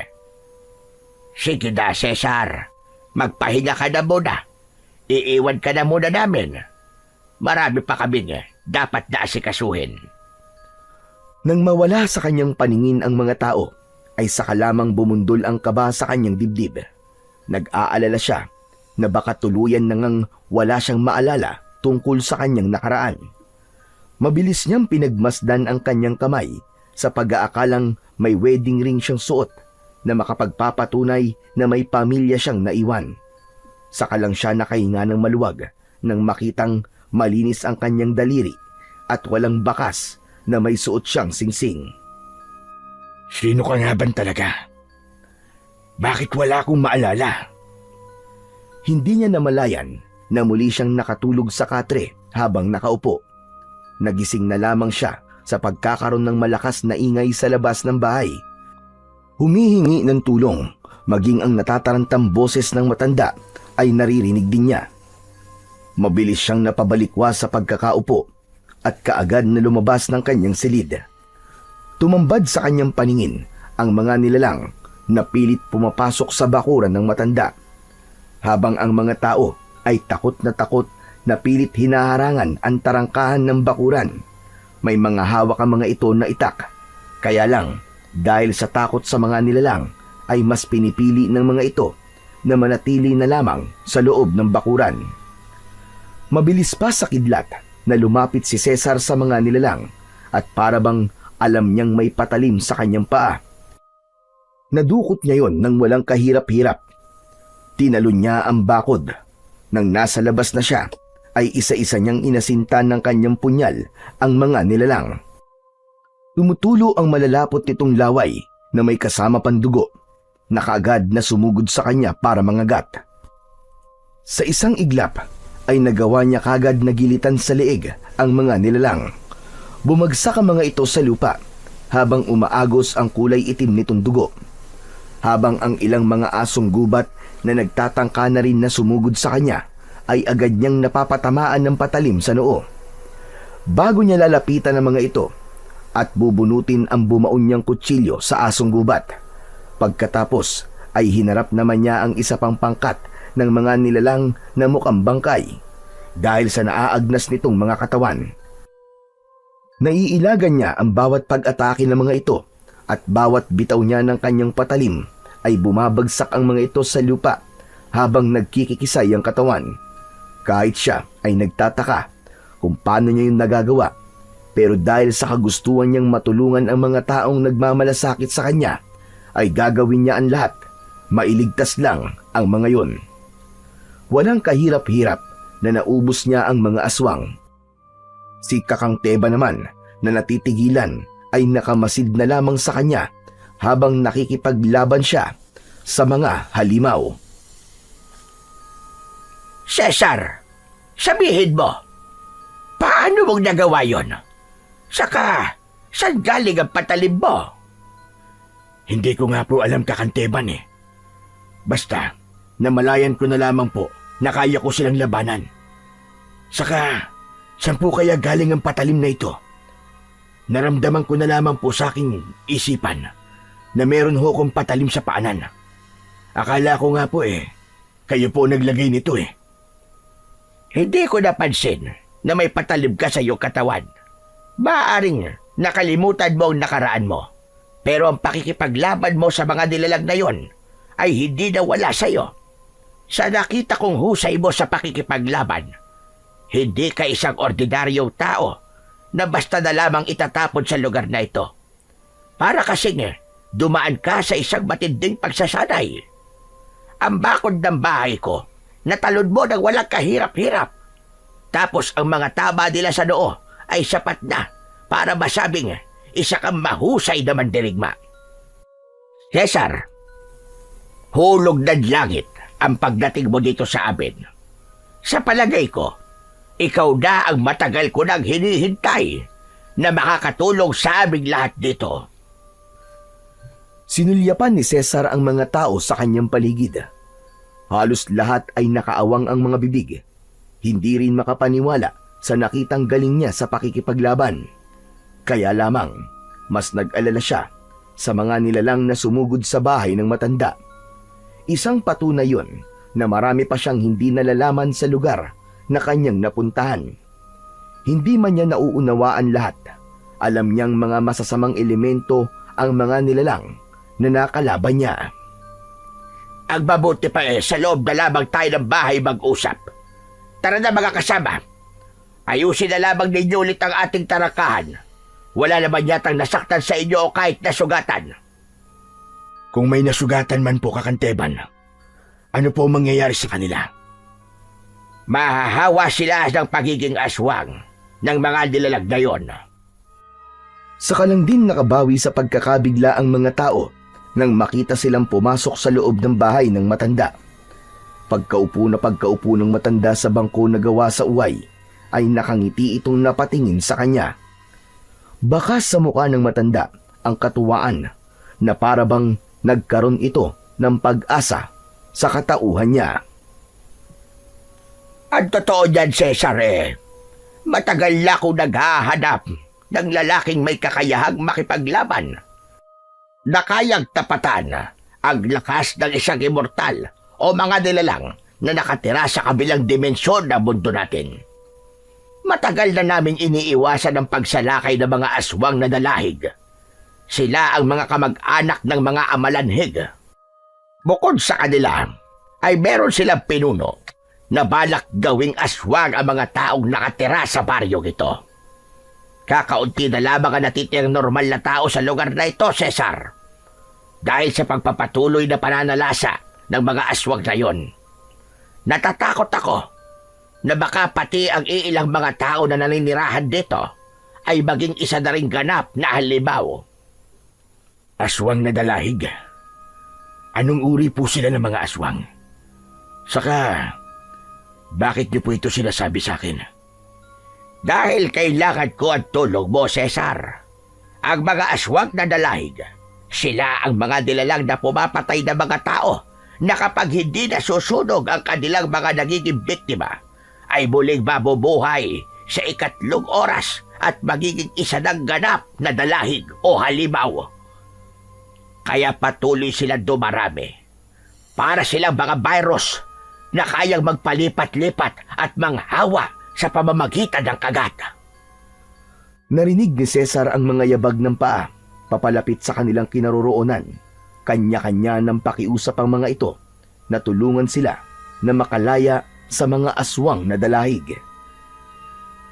Sige na, Cesar. Magpahinga ka na muna. Iiwan ka na muna namin. Marami pa kaming dapat na asikasuhin. Nang mawala sa kanyang paningin ang mga tao, ay saka lamang bumundol ang kaba sa kanyang dibdib. Nag-aalala siya na baka tuluyan nang wala siyang maalala tungkol sa kanyang nakaraan. Mabilis niyang pinagmasdan ang kanyang kamay sa pag-aakalang may wedding ring siyang suot na makapagpapatunay na may pamilya siyang naiwan. Saka lang siya nakahinga ng maluwag nang makitang malinis ang kanyang daliri at walang bakas na may suot siyang singsing. Sino ka nga ba talaga? Bakit wala akong maalala? Hindi niya namalayan na muli siyang nakatulog sa katre habang nakaupo. Nagising na lamang siya sa pagkakaroon ng malakas na ingay sa labas ng bahay. Humihingi ng tulong, maging ang natatarantang boses ng matanda ay naririnig din niya. Mabilis siyang napabalikwas sa pagkakaupo at kaagad na lumabas ng kanyang silid. Tumambad sa kanyang paningin ang mga nilalang na pilit pumapasok sa bakuran ng matanda, habang ang mga tao ay takot na pilit hinaharangan ang tarangkahan ng bakuran. May mga hawak ang mga ito na itak, kaya lang dahil sa takot sa mga nilalang ay mas pinipili ng mga ito na manatili na lamang sa loob ng bakuran. Mabilis pa sa kidlat na lumapit si Cesar sa mga nilalang at para bang alam niyang may patalim sa kanyang paa. Nadukot niya yon nang walang kahirap-hirap. Tinalon niya ang bakod. Nang nasa labas na siya, ay isa-isa niyang inasintan ng kanyang punyal ang mga nilalang. Tumutulo ang malalapot nitong laway na may kasama pandugo, na kaagad na sumugod sa kanya para mangagat. Sa isang iglap, ay nagawa niya kagad na gilitan sa leeg ang mga nilalang. Bumagsak ang mga ito sa lupa habang umaagos ang kulay itim nitong dugo. Habang ang ilang mga asong gubat na nagtatangka na rin na sumugod sa kanya ay agad niyang napapatamaan ng patalim sa noo. Bago niya lalapitan ang mga ito at bubunutin ang bumaon niyang kutsilyo sa asong gubat. Pagkatapos ay hinarap naman niya ang isa pang pangkat ng mga nilalang na mukhang bangkay dahil sa naaagnas nitong mga katawan. Naiilagan niya ang bawat pag-atake ng mga ito at bawat bitaw niya ng kanyang patalim ay bumabagsak ang mga ito sa lupa habang nagkikikisay ang katawan. Kahit siya ay nagtataka kung paano niya yung nagagawa, pero dahil sa kagustuhan niyang matulungan ang mga taong nagmamalasakit sa kanya, ay gagawin niya ang lahat, mailigtas lang ang mga yon. Walang kahirap-hirap na naubos niya ang mga aswang. Si Kakang Teba naman na natitigilan ay nakamasid na lamang sa kanya habang nakikipaglaban siya sa mga halimaw. Cesar, sabihin mo, paano mong nagawa yon? Saka, saan galing ang patalim mo? Hindi ko nga po alam, Kakanteban eh. Basta, namalayan ko na lamang po na kaya ko silang labanan. Saka, saan po kaya galing ang patalim na ito? Naramdaman ko na lamang po sa aking isipan na meron ho kong patalim sa paanan. Akala ko nga po kayo po naglagay nito eh. Hindi ko napansin na may patalim ka sa iyong katawan. Maaaring nakalimutan mo ang nakaraan mo. Pero ang pakikipaglaban mo sa mga nilalang na yon ay hindi na wala sa iyo. Sa nakita kong husay mo sa pakikipaglaban, hindi ka isang ordinaryong tao na basta na lamang itatapon sa lugar na ito. Para kasing dumaan ka sa isang matinding pagsasanay. Ang bakod ng bahay ko, natalon mo ng walang kahirap-hirap. Tapos ang mga tama nila sa noo ay sapat na para masabing isa kang mahusay na mandirigma. Cesar, hulog ng langit ang pagdating mo dito sa amin. Sa palagay ko, ikaw na ang matagal ko nang hinihintay na makakatulong sa aming lahat dito. Sinulyapan ni Cesar ang mga tao sa kanyang paligid. Halos lahat ay nakaawang ang mga bibig. Hindi rin makapaniwala sa nakitang galing niya sa pakikipaglaban. Kaya lamang, mas nag-alala siya sa mga nilalang na sumugod sa bahay ng matanda. Isang patunay yon na marami pa siyang hindi nalalaman sa lugar na kanyang napuntahan. Hindi man niya nauunawaan lahat. Alam niyang mga masasamang elemento ang mga nilalang na nakalaban niya. Ang mabuti pa sa loob na lamang tayo ng bahay mag-usap. Tara na mga kasama. Ayusin na lamang ninyo ulit ang ating tarakahan. Wala naman yatang nasaktan sa inyo o kahit nasugatan. Kung may nasugatan man po, Kakanteban, ano po mangyayari sa kanila? Mahahawa sila ng pagiging aswang ng mga nilalag na yon. Saka lang din nakabawi sa pagkakabigla ang mga tao nang makita silang pumasok sa loob ng bahay ng matanda. Pagkaupo ng matanda sa bangko na gawa sa uway, ay nakangiti itong napatingin sa kanya. Baka sa mukha ng matanda ang katuwaan na parabang nagkaroon ito ng pag-asa sa katauhan niya. Ang totoo niyan, Cesar, matagal na akong naghahanap ng lalaking may kakayahang makipaglaban na kayang tapatan ang lakas ng isang immortal o mga nilalang na nakatira sa kabilang dimensyon ng mundo natin. Matagal na naming iniiwasan ang pagsalakay ng mga aswang na dalahig. Sila ang mga kamag-anak ng mga amalanhig. Bukod sa kanila, ay meron silang pinuno na balak gawing aswang ang mga taong nakatira sa baryong ito. Kakaunti na lamang ang natitirang normal na tao sa lugar na ito, Cesar. Dahil sa pagpapatuloy na pananalasa ng mga aswang na yon. Natatakot ako na baka pati ang iilang mga tao na naninirahan dito ay maging isa na ring ganap na halimaw. Aswang na dalahig? Anong uri po sila ng mga aswang? Saka, bakit niyo po ito sinasabi sa akin? Dahil kailangan ko ang tulong mo, Cesar. Ang mga aswang na dalahig, sila ang mga nilalang na pumapatay na mga tao na kapag hindi nasusunog ang kanilang mga nagiging biktima, ay muling mabubuhay sa 3 oras at magiging isa ng ganap na dalahig o halimaw. Kaya patuloy silang dumarami. Para silang mga virus na kayang magpalipat-lipat at manghawa sa pamamagitan ng kagat. Narinig ni Cesar ang mga yabag ng paa papalapit sa kanilang kinaroroonan. Kanya-kanya ng pakiusap ang mga ito na tulungan sila na makalaya sa mga aswang na dalahig.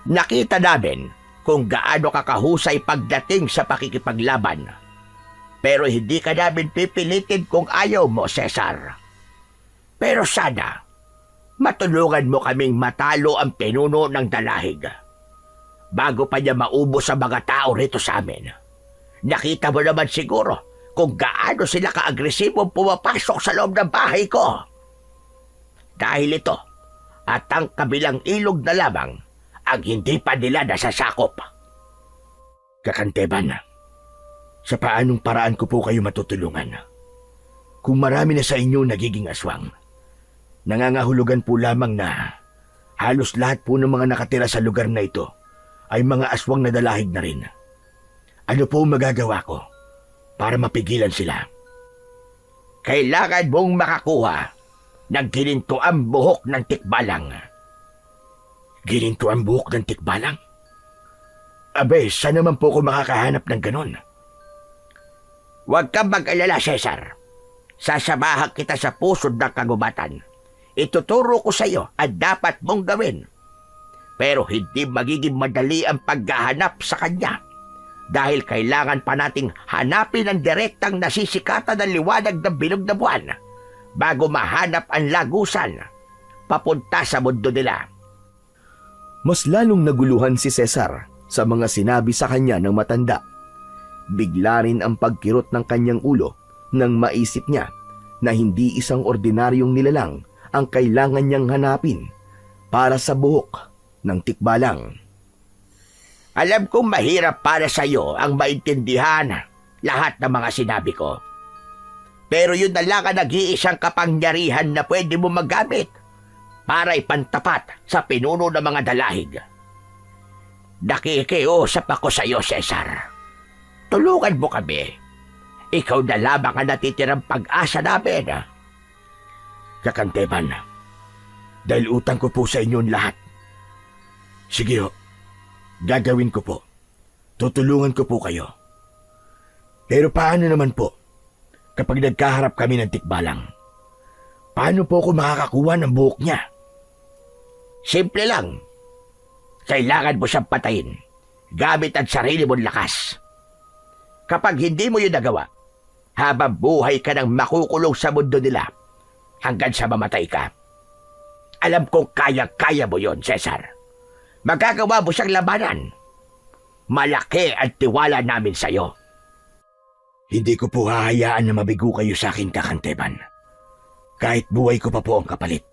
Nakita namin kung gaano kakahusay pagdating sa pakikipaglaban. Pero hindi ka namin pipilitin kung ayaw mo, Cesar. Pero sana, matulungan mo kaming matalo ang pinuno ng dalahig. Bago pa niya maubos ang mga tao rito sa amin. Nakita mo naman siguro kung gaano sila ka-agresibong pumapasok sa loob ng bahay ko. Dahil ito at ang kabilang ilog na lamang ang hindi pa nila nasasakop. Kakanteban, sa paanong paraan ko po kayo matutulungan? Kung marami na sa inyo nagiging aswang, nangangahulugan po lamang na halos lahat po ng mga nakatira sa lugar na ito ay mga aswang na dalahig na rin. Ano po magagawa ko para mapigilan sila? Kailangan mong makakuha ng ginintuang buhok ng tikbalang. Ginintuang buhok ng tikbalang? Abe, saan naman po ko makakahanap ng ganon? Huwag kang mag-alala, Cesar. Sasamahan kita sa pusod ng kagubatan. Ituturo ko sa iyo ang dapat mong gawin. Pero hindi magiging madali ang paghahanap sa kanya dahil kailangan pa nating hanapin ang direktang nasisikatan ng liwanag ng bilog na buwan bago mahanap ang lagusan papunta sa mundo nila. Mas lalong naguluhan si Cesar sa mga sinabi sa kanya ng matanda. Bigla rin ang pagkirot ng kanyang ulo nang maisip niya na hindi isang ordinaryong nilalang ang kailangan niyang hanapin para sa buhok ng tikbalang. Alam kong mahirap para sa iyo ang maintindihan lahat ng mga sinabi ko. Pero yun na lang ang nag-iisang kapangyarihan na pwede mo magamit para ipantapat sa pinuno ng mga dalahig. Nakikiusap ako sa iyo, Cesar. Tulungan mo kami. Ikaw na lamang ang natitirang pag-asa namin. Kakanteban, dahil utang ko po sa inyo lahat. Sige ho, gagawin ko po. Tutulungan ko po kayo. Pero paano naman po kapag nagkaharap kami ng tikbalang? Paano po ako makakakuha ng buhok niya? Simple lang. Kailangan mo siyang patayin gamit ang sarili mong lakas. Kapag hindi mo yun nagawa, habang buhay ka nang makukulong sa mundo nila hanggang sa mamatay ka. Alam kong kaya-kaya mo yon, Cesar. Magagawa mo siyang labanan. Malaki ang tiwala namin sa iyo. Hindi ko po hahayaan na mabigo kayo sa akin, Kakanteban. Kahit buhay ko pa po ang kapalit.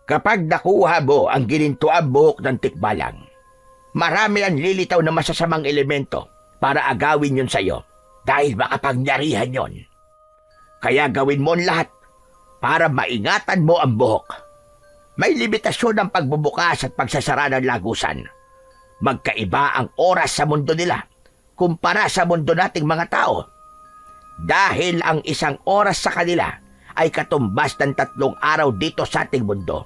Kapag nakuha mo ang ginintuang buhok ng tikbalang, marami ang lilitaw na masasamang elemento para agawin yun sa iyo dahil makapangyarihan yon. Kaya gawin mo ang lahat para maingatan mo ang buhok. May limitasyon ang pagbubukas at pagsasara ng lagusan. Magkaiba ang oras sa mundo nila kumpara sa mundo nating mga tao. Dahil ang isang oras sa kanila ay katumbas ng 3 araw dito sa ating mundo.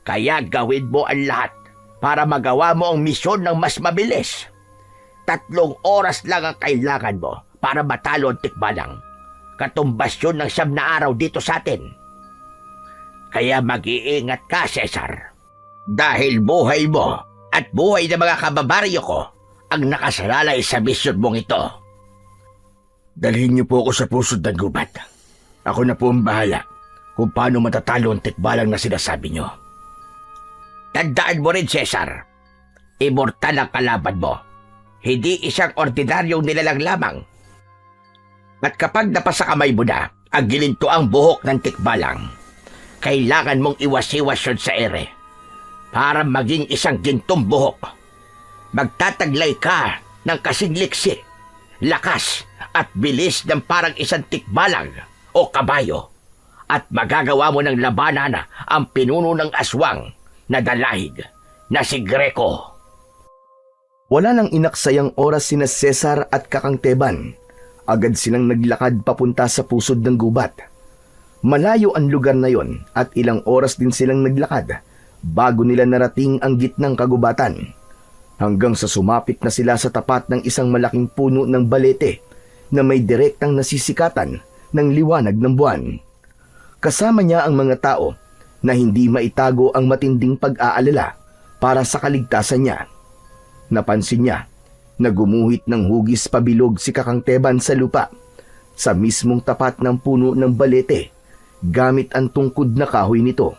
Kaya gawin mo ang lahat para magawa mo ang misyon ng mas mabilis. 3 oras lang ang kailangan mo para matalo ang tikbalang. Katumbas yun ng 9 na araw dito sa atin. Kaya mag-iingat ka, Cesar. Dahil buhay mo at buhay ng mga kababaryo ko ang nakasalalay sa misyon mong ito. Dalhin niyo po ako sa pusod ng gubat. Ako na po ang bahala kung paano matatalo ang tikbalang na sinasabi niyo. Tandaan mo rin, Cesar. Immortal ang kalaban mo. Hindi isang ordinaryong nilalang lamang. At kapag napasa kamay mo na ang gilintuang buhok ng tikbalang, kailangan mong iwas-iwas yun sa ere para maging isang gintong buhok. Magtataglay ka ng kasing liksi, lakas at bilis ng parang isang tikbalang o kabayo at magagawa mo ng labanan ang pinuno ng aswang na dalahig na si Greco. Wala nang inaksayang oras sina Cesar at Kakangteban. Agad silang naglakad papunta sa pusod ng gubat. Malayo ang lugar na yon at ilang oras din silang naglakad bago nila narating ang gitnang kagubatan. Hanggang sa sumapit na sila sa tapat ng isang malaking puno ng balete na may direktang nasisikatan ng liwanag ng buwan. Kasama niya ang mga tao na hindi maitago ang matinding pag-aalala para sa kaligtasan niya. Napansin niya na gumuhit ng hugis pabilog si Kakangteban sa lupa sa mismong tapat ng puno ng balete gamit ang tungkod na kahoy nito.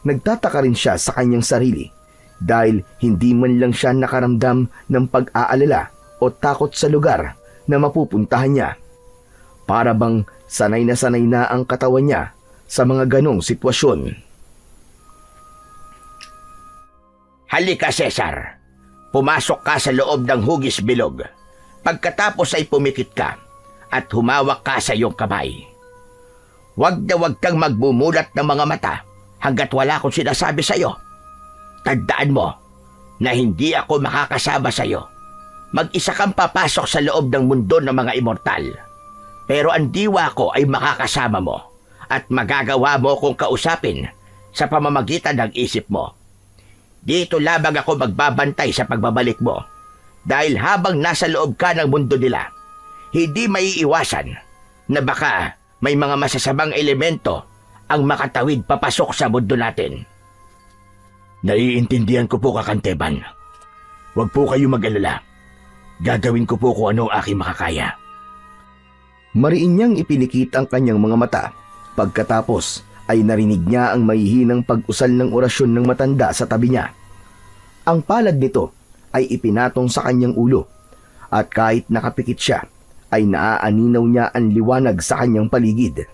Nagtataka rin siya sa kanyang sarili dahil hindi man lang siya nakaramdam ng pag-aalala o takot sa lugar na mapupuntahan niya. Para bang sanay na ang katawan niya sa mga ganong sitwasyon. Halika, Cesar. Pumasok ka sa loob ng hugis bilog. Pagkatapos ay pumikit ka at humawak ka sa iyong kamay. Huwag kang magbumulat ng mga mata hanggat wala akong sinasabi sa iyo. Tandaan mo na hindi ako makakasama sa iyo. Mag-isa kang papasok sa loob ng mundo ng mga immortal. Pero ang diwa ko ay makakasama mo at magagawa mo kong kausapin sa pamamagitan ng isip mo. Dito lamang ako magbabantay sa pagbabalik mo dahil habang nasa loob ka ng mundo nila, hindi maiiwasan na baka may mga masasamang elemento ang makatawid papasok sa mundo natin. Naiintindihan ko po, Kakanteban. Huwag po kayo mag-alala. Gagawin ko po kung ano ang aking makakaya. Mariin niyang ipinikit ang kanyang mga mata. Pagkatapos ay narinig niya ang mahihinang pag-usal ng orasyon ng matanda sa tabi niya. Ang palad nito ay ipinatong sa kanyang ulo at kahit nakapikit siya ay naaaninaw niya ang liwanag sa kanyang paligid.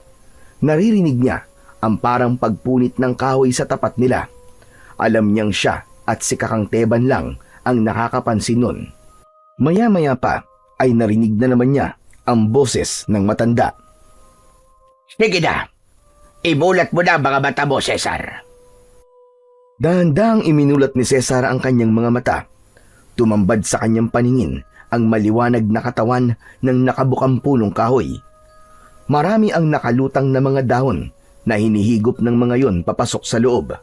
Naririnig niya ang parang pagpunit ng kahoy sa tapat nila. Alam niyang siya at si Kakangteban lang ang nakakapansin nun. Maya-maya pa ay narinig na naman niya ang boses ng matanda. Sige na, imulat mo na ang mga mata mo, Cesar. Dahan-dahang iminulat ni Cesar ang kanyang mga mata. Tumambad sa kanyang paningin ang maliwanag na katawan ng nakabukang punong kahoy. Marami ang nakalutang na mga dahon na hinihigop ng mga yon papasok sa loob.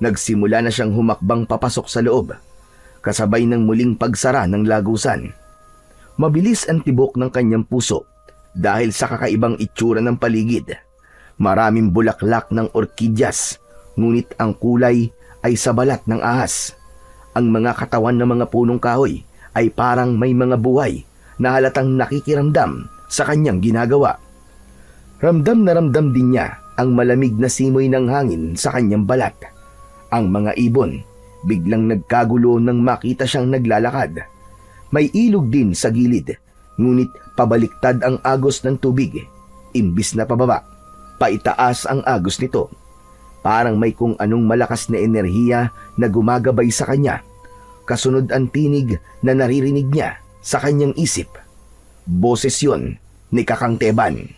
Nagsimula na siyang humakbang papasok sa loob, kasabay ng muling pagsara ng lagusan. Mabilis ang tibok ng kanyang puso dahil sa kakaibang itsura ng paligid. Maraming bulaklak ng orkidyas, ngunit ang kulay ay sa balat ng ahas. Ang mga katawan ng mga punong kahoy ay parang may mga buhay na halatang nakikiramdam sa kanyang ginagawa. Ramdam na ramdam din niya ang malamig na simoy ng hangin sa kanyang balat. Ang mga ibon biglang nagkagulo nang makita siyang naglalakad. May ilog din sa gilid, ngunit pabaliktad ang agos ng tubig. Imbis na pababa, paitaas ang agos nito. Parang may kung anong malakas na enerhiya na gumagabay sa kanya. Kasunod ang tinig na naririnig niya sa kanyang isip. Boses yon ni Kakangteban.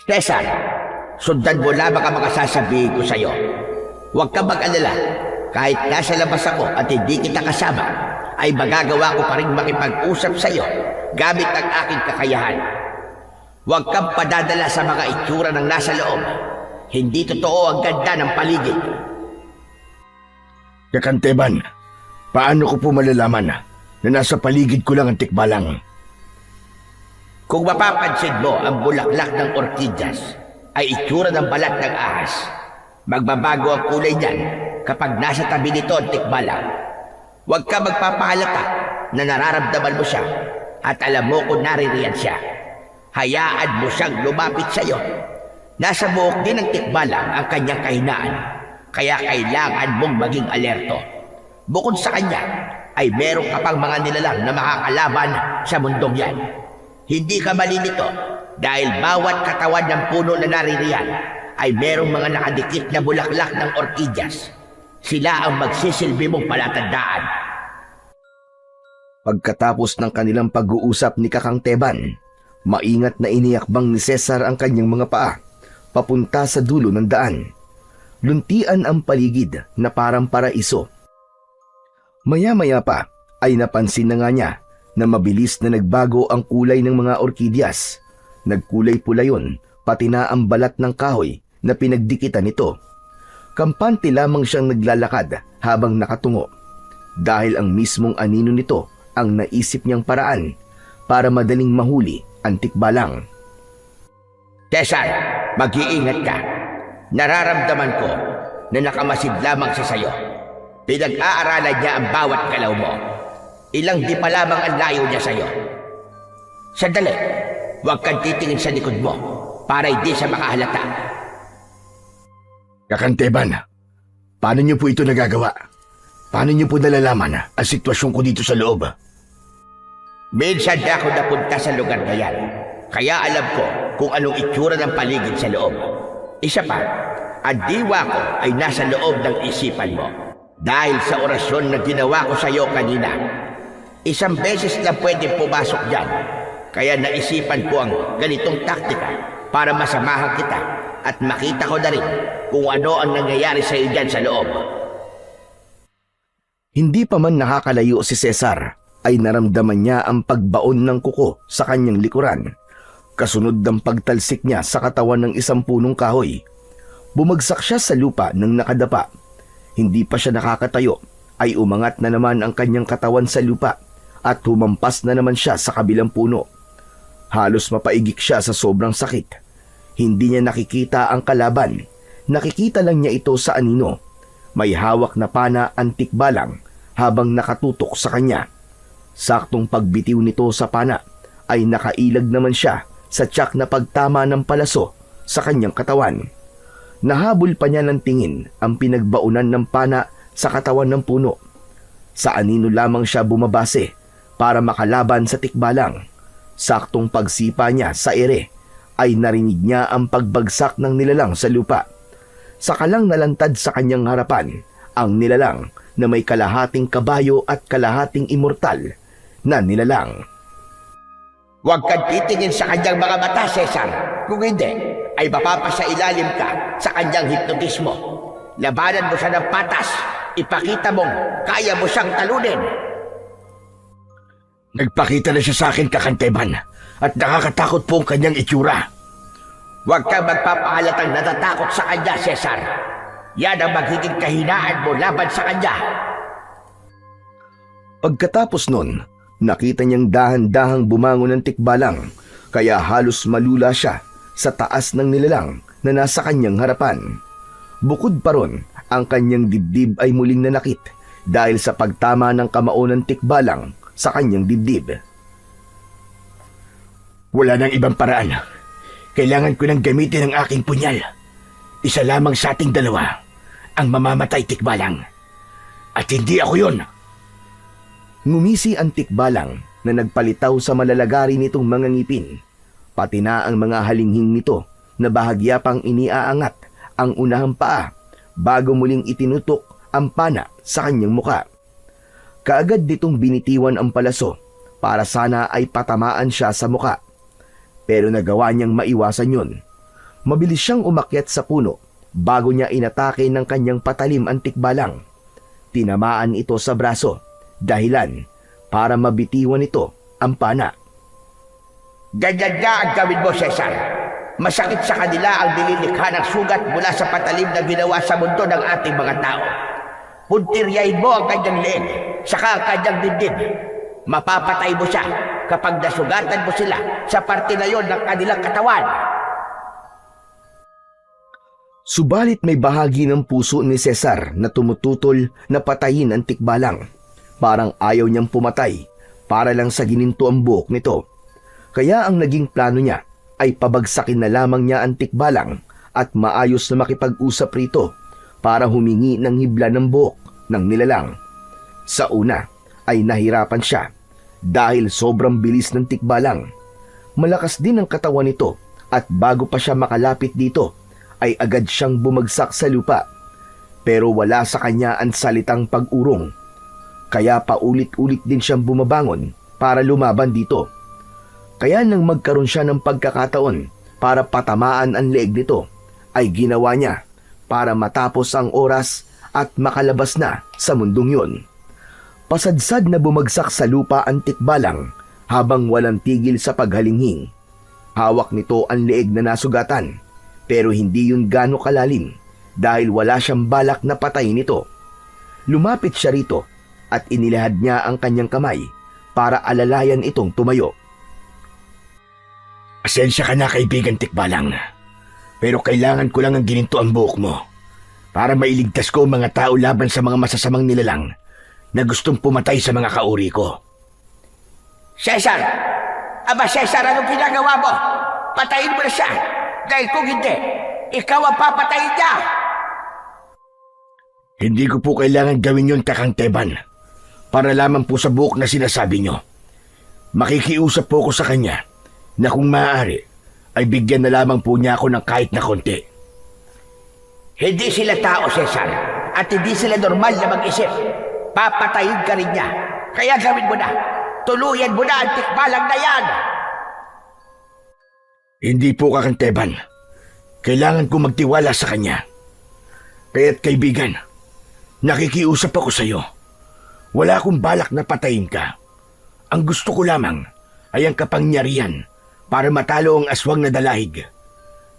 Cesar, sundan mo lamang ang mga sasabihin ko sa'yo. Huwag ka mag-alala. Kahit nasa labas ako at hindi kita kasama, ay magagawa ko pa rin makipag-usap sa'yo gamit ang aking kakayahan. Huwag kang padadala sa mga itsura ng nasa loob. Hindi totoo ang ganda ng paligid. Kakanteban, paano ko po malalaman na nasa paligid ko lang ang tikbalang? Kung mapapansin mo ang bulaklak ng orkidyas ay itsura ng balat ng ahas, magbabago ang kulay niyan kapag nasa tabi nito ang tikbalang. Huwag ka magpapahalata na nararamdaman mo siya at alam mo kung naririyan siya. Hayaan mo siyang lumapit sa iyo. Nasa buhok din ng tikbalang ang kanyang kahinaan, kaya kailangan mong maging alerto. Bukod sa kanya, ay meron ka pang mga nilalang na makakalaban sa mundong yan. Hindi ka mali nito dahil bawat katawan ng puno na naririyan ay merong mga nakadikit na bulaklak ng orkidyas. Sila ang magsisilbi mong palatandaan. Pagkatapos ng kanilang pag-uusap ni Kakangteban, maingat na iniakbang ni Cesar ang kanyang mga paa papunta sa dulo ng daan. Luntian ang paligid na parang paraiso. Maya-maya pa ay napansin na nga niya na mabilis na nagbago ang kulay ng mga orkidyas. Nagkulay pula yun, pati na ang balat ng kahoy na pinagdikitan nito. Kampante lamang siyang naglalakad habang nakatungo dahil ang mismong anino nito ang naisip niyang paraan para madaling mahuli ang tikbalang. Cesar, mag-iingat ka. Nararamdaman ko na nakamasid lamang siya sa'yo. Pinag-aaralan niya ang bawat galaw mo. Ilang di pa lamang ang layo niya sa'yo. Sandali, huwag kang titingin sa likod mo para hindi siya makahalata. Kakanteban, paano niyo po ito nagagawa? Paano niyo po nalalaman ang sitwasyon ko dito sa loob? Minsan na ako napunta sa lugar na yan, kaya alam ko kung anong itsura ng paligid sa loob. Isa pa, ang diwa ko ay nasa loob ng isipan mo. Dahil sa orasyon na ginawa ko sa iyo kanina, isang beses lang pwede pumasok dyan. Kaya naisipan ko ang ganitong taktika para masamahan kita at makita ko na rin kung ano ang nangyayari sa iyo dyan sa loob. Hindi pa man nakakalayo si Cesar ay naramdaman niya ang pagbaon ng kuko sa kanyang likuran. Kasunod ng pagtalsik niya sa katawan ng isang punong kahoy. Bumagsak siya sa lupa nang nakadapa. Hindi pa siya nakakatayo ay umangat na naman ang kanyang katawan sa lupa at humampas na naman siya sa kabilang puno. Halos mapaigik siya sa sobrang sakit. Hindi niya nakikita ang kalaban. Nakikita lang niya ito sa anino. May hawak na pana ang tikbalang habang nakatutok sa kanya. Saktong pagbitiw nito sa pana ay nakailag naman siya sa tiyak na pagtama ng palaso sa kanyang katawan. Nahabol pa niya ng tingin ang pinagbaunan ng pana sa katawan ng puno. Sa anino lamang siya bumabase para makalaban sa tikbalang. Saktong pagsipa niya sa ere ay narinig niya ang pagbagsak ng nilalang sa lupa. Sakalang nalantad sa kanyang harapan ang nilalang na may kalahating kabayo at kalahating immortal na nilalang. Huwag kang titingin sa kanyang mga mata, Cesar. Kung hindi, ay mapapasailalim ka sa kanyang hipnotismo. Labanan mo siya ng patas. Ipakita mong kaya mo siyang talunin. Nagpakita na siya sa akin, Kakanteban, at nakakatakot po ang kanyang itsura. Huwag kang magpapahalatang natatakot sa kanya, Cesar. Yan ang magiging kahinaan mo laban sa kanya. Pagkatapos nun, nakita niyang dahan-dahang bumangon ng tikbalang, kaya halos malula siya sa taas ng nilalang na nasa kanyang harapan. Bukod pa ron, ang kanyang dibdib ay muling nanakit dahil sa pagtama ng kamao ng tikbalang sa kanyang dibdib. Wala nang ibang paraan. Kailangan ko nang gamitin ang aking punyal. Isa lamang sa ating dalawa ang mamamatay, tikbalang. At hindi ako yon. Ngumisi ang tikbalang na nagpalitaw sa malalagari nitong mga ngipin. Pati na ang mga halinghing nito na bahagya pang iniaangat ang unahang paa bago muling itinutok ang pana sa kanyang muka. Kaagad ditong binitiwan ang palaso para sana ay patamaan siya sa muka. Pero nagawa niyang maiwasan yun. Mabilis siyang umakyat sa puno bago niya inatake ng kanyang patalim ang tikbalang. Tinamaan ito sa braso, dahilan para mabitiwan ito ang pana. Ganyan nga ang gawin mo, Cesar. Masakit sa kanila ang nililikha ng sugat mula sa patalim na ginawa sa mundo ng ating mga tao. Puntiryahin mo ang kanyang leeg, saka ang kanyang dibdib. Mapapatay mo siya kapag nasugatan mo sila sa parte na yon ng kanilang katawan. Subalit may bahagi ng puso ni Cesar na tumututol na patayin ang tikbalang. Parang ayaw niyang pumatay para lang sa gininto ang buhok nito. Kaya ang naging plano niya ay pabagsakin na lamang niya ang tikbalang at maayos na makipag-usap rito para humingi ng hibla ng buhok ng nilalang. Sa una ay nahirapan siya dahil sobrang bilis ng tikbalang. Malakas din ang katawan nito at bago pa siya makalapit dito ay agad siyang bumagsak sa lupa. Pero wala sa kanya ang salitang pag-urong. Kaya paulit-ulit din siyang bumabangon para lumaban dito. Kaya nang magkaroon siya ng pagkakataon para patamaan ang leeg nito, ay ginawa niya para matapos ang oras at makalabas na sa mundong yun. Pasadsad na bumagsak sa lupa ang tikbalang habang walang tigil sa paghalinghing. Hawak nito ang leeg na nasugatan, pero hindi yun gaano kalalim dahil wala siyang balak na patayin ito. Lumapit siya rito at inilahad niya ang kanyang kamay para alalayan itong tumayo. Pasensya ka na, kaibigan tikbalang. Pero kailangan ko lang ang gininto ang buhok mo para mailigtas ko ang mga tao laban sa mga masasamang nilalang na gustong pumatay sa mga kauri ko. Cesar! Aba Cesar, anong ginagawa mo? Patayin mo na siya! Dahil kung hindi, ikaw ang papatayin niya! Hindi ko po kailangan gawin yun, Kakanteban. Para lamang po sa buhok na sinasabi nyo. Makikiusap po ko sa kanya na kung maaari, ay bigyan na lamang po niya ako ng kahit na konti. Hindi sila tao, Cesar, at hindi sila normal na mag-isip. Papatayin ka rin niya. Kaya gawin mo na. Tuluyan mo na ang tikbalang na yan. Hindi po, Kakanteban. Kailangan ko magtiwala sa kanya. Kaya't kaibigan, nakikiusap ako sa iyo. Wala akong balak na patayin ka. Ang gusto ko lamang ay ang kapangyarihan para matalo ang aswang na dalahig.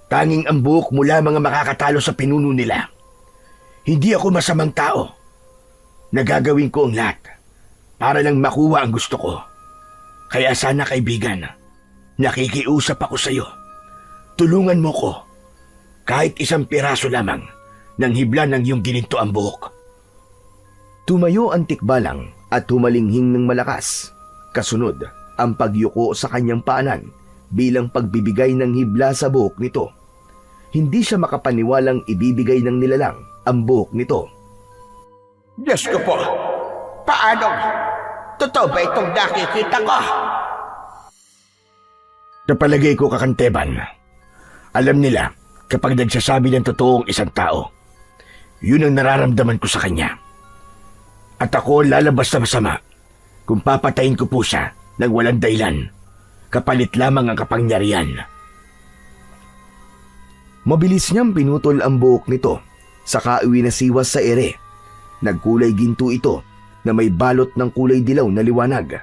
Tanging ang buhok mo lamang ang makakatalo sa pinuno nila. Hindi ako masamang tao. Nagagawin ko ang lahat para lang makuha ang gusto ko. Kaya sana, kaibigan, nakikiusap ako sa iyo. tulungan mo ko. Kahit isang piraso lamang ng hibla ng iyong gininto ang buhok. Tumayo ang tikbalang at humalinghing ng malakas. Kasunod ang pagyuko sa kanyang paanan bilang pagbibigay ng hibla sa buhok nito. Hindi siya makapaniwalang ibibigay ng nilalang ang buhok nito. Diyos ko po, paano? Totoo ba itong nakikita ko? Napalagay ko, Kakanteban. Alam nila kapag nagsasabi ng totoong isang tao, yun ang nararamdaman ko sa kanya. At ako lalabas na masama kung papatayin ko po siya ng walang dahilan, kapalit lamang ang kapangyarihan. Mabilis niyang pinutol ang buhok nito, saka iwinasiwas sa ere. Nagkulay ginto ito na may balot ng kulay dilaw na liwanag.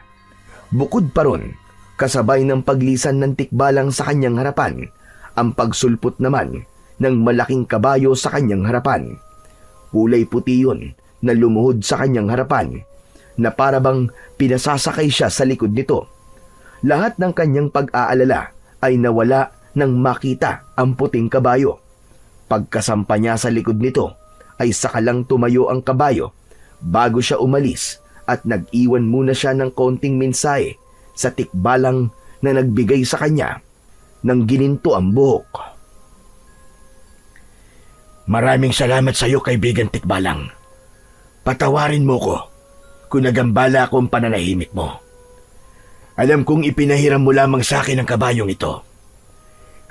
Bukod pa ron, kasabay ng paglisan ng tikbalang sa kanyang harapan, ang pagsulpot naman ng malaking kabayo sa kanyang harapan. Kulay puti yun na lumuhod sa kanyang harapan, na parabang pinasasakay siya sa likod nito. Lahat ng kanyang pag-aalala ay nawala nang makita ang puting kabayo. Pagkasampa niya sa likod nito, ay sakalang tumayo ang kabayo bago siya umalis at nag-iwan muna siya ng konting mensahe sa tikbalang na nagbigay sa kanya ng gininto ang buhok. Maraming salamat sa iyo, kaibigan Tikbalang. Patawarin mo ko kung nagambala akong pananahimik mo. Alam kong ipinahiram mo lamang sa akin ang kabayong ito.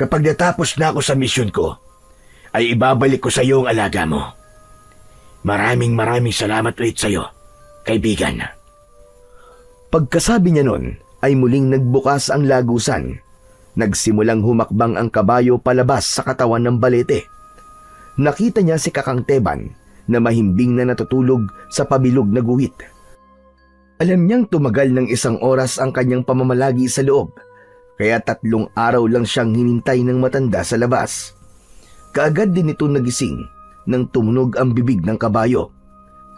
Kapag natapos na ako sa misyon ko, ay ibabalik ko sa iyo ang alaga mo. Maraming salamat ulit sa iyo, kaibigan. Pagkasabi niya nun, ay muling nagbukas ang lagusan. Nagsimulang humakbang ang kabayo palabas sa katawan ng balete. Nakita niya si Kakangteban na mahimbing na natutulog sa pabilog na guhit. Alam niyang tumagal ng 1 oras ang kanyang pamamalagi sa loob, kaya 3 araw lang siyang hinintay ng matanda sa labas. Kaagad din ito nagising nang tumunog ang bibig ng kabayo.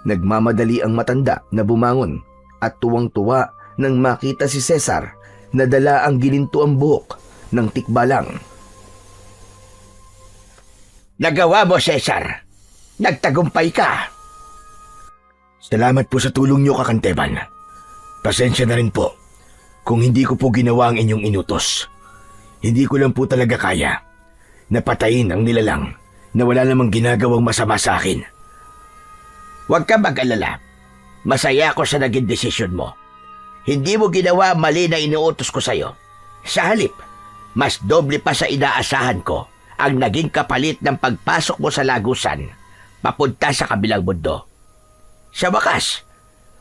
Nagmamadali ang matanda na bumangon at tuwang-tuwa nang makita si Cesar na dala ang gininto ang buhok ng tikbalang. Nagawa mo, Cesar. Nagtagumpay ka. Salamat po sa tulong niyo, Kakanteban. Pasensya na rin po kung hindi ko po ginawa ang inyong inutos. Hindi ko lang po talaga kaya na patayin ang nilalang na wala namang ginagawang masama sa akin. Huwag ka mag-alala. Masaya ako sa naging desisyon mo. Hindi mo ginawa mali na inuutos ko sa'yo. Sa halip, mas doble pa sa inaasahan ko ang naging kapalit ng pagpasok mo sa lagusan papunta sa kabilang mundo. Sa wakas,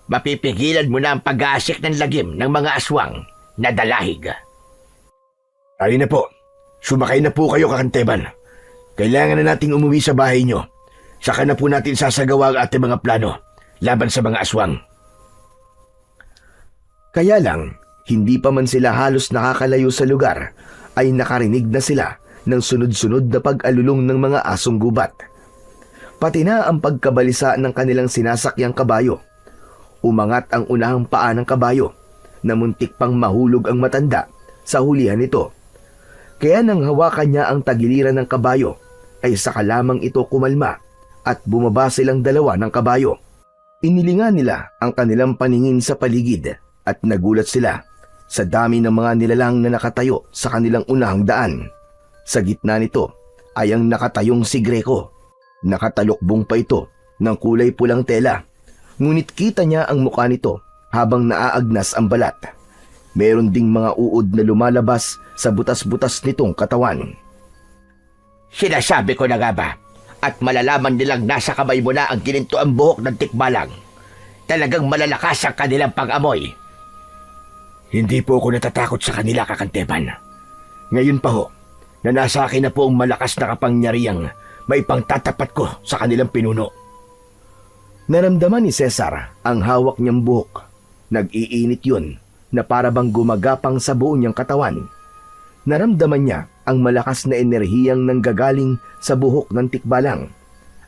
mapipigilan mo na ang pag-aasik ng lagim ng mga aswang na dalahig. Ay na po. Sumakay na po kayo, Kakanteban. Kailangan na nating umuwi sa bahay nyo. Saka na po natin sasagawa ang ating mga plano laban sa mga aswang. Kaya lang, hindi pa man sila halos nakakalayo sa lugar, ay nakarinig na sila ng sunod-sunod na pag-alulong ng mga asong gubat. Pati na ang pagkabalisa ng kanilang sinasakyang kabayo. Umangat ang unahang paa ng kabayo na muntik pang mahulog ang matanda sa hulihan nito. Kaya nang hawakan niya ang tagiliran ng kabayo, ay saka lamang ito kumalma at bumaba silang dalawa ng kabayo. Inilingan nila ang kanilang paningin sa paligid at nagulat sila sa dami ng mga nilalang na nakatayo sa kanilang unahang daan. Sa gitna nito ay ang nakatayong si Greco. Nakatalukbong pa ito ng kulay pulang tela, ngunit kita niya ang mukha nito habang naaagnas ang balat. Meron ding mga uod na lumalabas sa butas-butas nitong katawan. Sinasabi ko na nga ba, at malalaman nilang nasa kamay mo na ang gininto ang buhok ng tikbalang. Talagang malalakas ang kanilang pag-amoy. Hindi po ako natatakot sa kanila, Kakanteban. Ngayon pa ho, na nasa akin na po ang malakas na kapangyarihang may pangtatapat ko sa kanilang pinuno. Naramdaman ni Cesar ang hawak niyang buhok. Nag-iinit yun na parabang gumagapang sa buo niyang katawan. Naramdaman niya ang malakas na enerhiyang nanggagaling sa buhok ng tikbalang.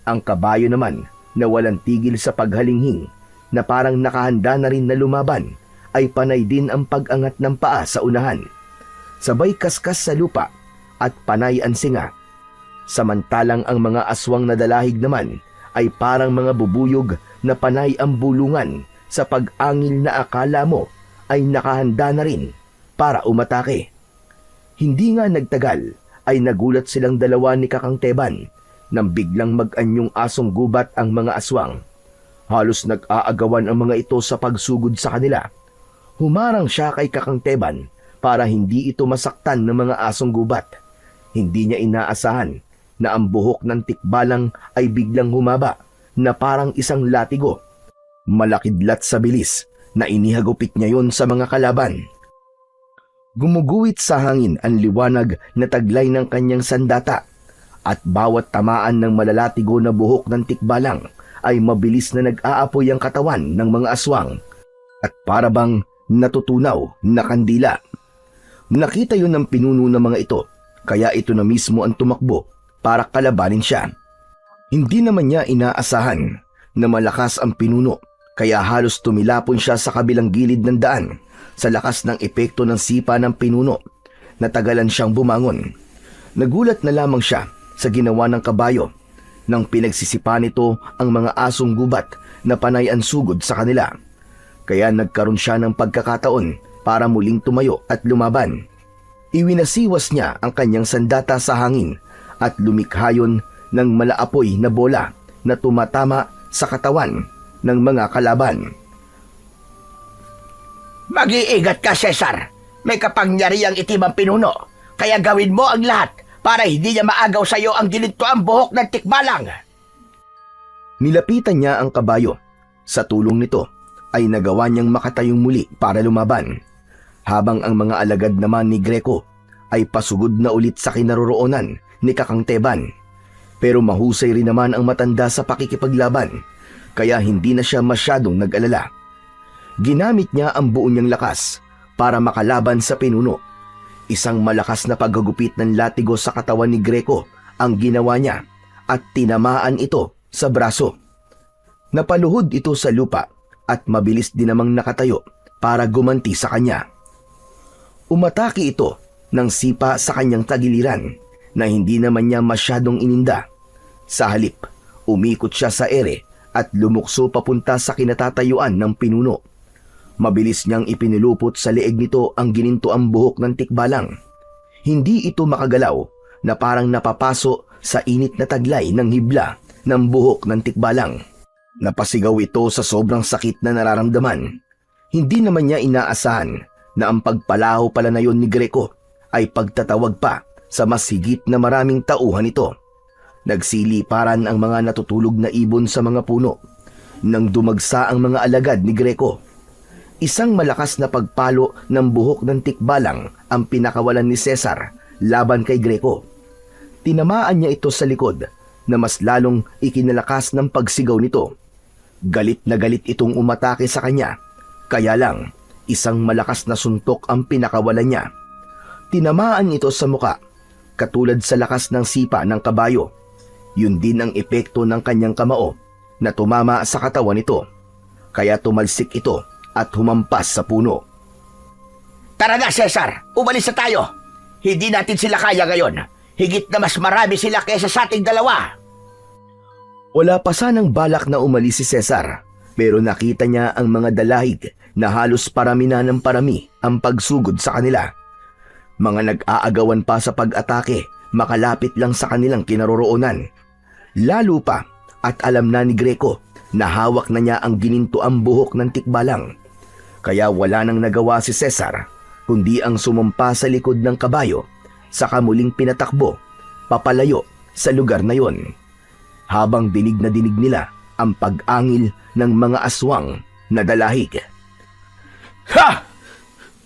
Ang kabayo naman na walang tigil sa paghalinghing na parang nakahanda na rin na lumaban ay panay din ang pag-angat ng paa sa unahan. Sabay kaskas sa lupa at panay ang singa. Samantalang ang mga aswang na dalahig naman ay parang mga bubuyog na panay ang bulungan sa pag-angil na akala mo ay nakahanda na rin para umatake. Hindi nga nagtagal ay nagulat silang dalawa ni Kakang Teban nang biglang mag-anyong asong gubat ang mga aswang. Halos nag-aagawan ang mga ito sa pagsugod sa kanila. Humarang siya kay Kakang Teban para hindi ito masaktan ng mga asong gubat. Hindi niya inaasahan na ang buhok ng tikbalang ay biglang humaba na parang isang latigo. Malakidlat sa bilis na inihagupit niya yon sa mga kalaban. Gumuguhit sa hangin ang liwanag na taglay ng kanyang sandata at bawat tamaan ng malalatigo na buhok ng tikbalang ay mabilis na nag-aapoy ang katawan ng mga aswang at parabang natutunaw na kandila. Nakita yun ng pinuno ng mga ito kaya ito na mismo ang tumakbo para kalabanin siya. Hindi naman niya inaasahan na malakas ang pinuno kaya halos tumilapon siya sa kabilang gilid ng daan sa lakas ng epekto ng sipa ng pinuno. Natagalan siyang bumangon. Nagulat na lamang siya sa ginawa ng kabayo nang pinagsisipa nito ang mga asong gubat na panay ang sugod sa kanila. Kaya nagkaroon siya ng pagkakataon para muling tumayo at lumaban. Iwinasiwas niya ang kanyang sandata sa hangin at lumikhayon ng malaapoy na bola na tumatama sa katawan ng mga kalaban. Mag-iingat ka, Cesar. May kapangyarihang itim ang pinuno. Kaya gawin mo ang lahat para hindi niya maagaw sa iyo ang ginintoang buhok ng tikbalang. Nilapitan niya ang kabayo. Sa tulong nito ay nagawa niyang makatayong muli para lumaban. Habang ang mga alagad naman ni Greco ay pasugod na ulit sa kinaroroonan ni Kakang Teban. Pero mahusay rin naman ang matanda sa pakikipaglaban, kaya hindi na siya masyadong nag-alala. Ginamit niya ang buo niyang lakas para makalaban sa pinuno. Isang malakas na paggagupit ng latigo sa katawan ni Greco ang ginawa niya at tinamaan ito sa braso. Napaluhod ito sa lupa at mabilis din namang nakatayo para gumanti sa kanya. Umatake ito ng sipa sa kanyang tagiliran na hindi naman niya masyadong ininda. Sa halip, umikot siya sa ere at lumukso papunta sa kinatatayuan ng pinuno. Mabilis niyang ipinulupot sa leeg nito ang ginintoang buhok ng tikbalang. Hindi ito makagalaw na parang napapaso sa init na taglay ng hibla ng buhok ng tikbalang. Napasigaw ito sa sobrang sakit na nararamdaman. Hindi naman niya inaasahan na ang pagpalaho pala na yon ni Greco ay pagtatawag pa sa mas higit na maraming tauhan ito. Nagsiliparan ang mga natutulog na ibon sa mga puno nang dumagsa ang mga alagad ni Greco. Isang malakas na pagpalo ng buhok ng tikbalang ang pinakawalan ni Cesar laban kay Greco. Tinamaan niya ito sa likod na mas lalong ikinalakas ng pagsigaw nito. Galit na galit itong umatake sa kanya, kaya lang isang malakas na suntok ang pinakawalan niya. Tinamaan ito sa muka, katulad sa lakas ng sipa ng kabayo. Yun din ang epekto ng kanyang kamao na tumama sa katawan nito, kaya tumalsik ito at humampas sa puno. Tara na, Cesar. Umalis na tayo. Hindi natin sila kaya ngayon. Higit na mas marami sila kaysa sa ating dalawa. Wala pa sanang balak na umalis si Cesar, pero nakita niya ang mga dalahig na halos parami na ng parami ang pagsugod sa kanila. Mga nag-aagawan pa sa pag-atake, makalapit lang sa kanilang kinaroroonan. Lalo pa at alam na ni Greco na hawak na niya ang ginintoang buhok ng tikbalang. Kaya wala nang nagawa si Cesar kundi ang sumumpa sa likod ng kabayo saka muling pinatakbo papalayo sa lugar na yon. Habang dinig na dinig nila ang pag-angil ng mga aswang na dalahig. Ha!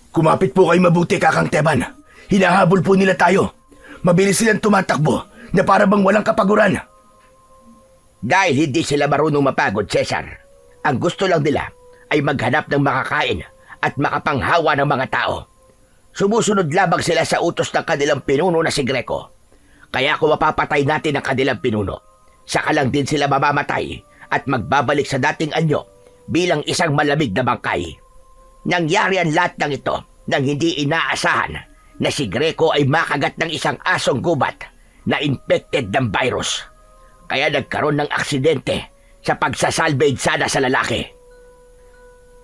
Kumapit po kayo mabuti, Kakang Teban. Hinahabol po nila tayo. Mabilis silang tumatakbo na para bang walang kapaguran. Dahil hindi sila marunong mapagod, Cesar. Ang gusto lang nila ay maghanap ng makakain at makapanghawa ng mga tao. Sumusunod labang sila sa utos ng kanilang pinuno na si Greco. Kaya kung mapapatay natin ang kanilang pinuno, saka lang din sila mamamatay at magbabalik sa dating anyo bilang isang malamig na bangkay. Nangyari ang lahat ng ito nang hindi inaasahan na si Greco ay makagat ng isang asong gubat na infected ng virus. Kaya nagkaroon ng aksidente sa pagsasalvage sana sa lalaki.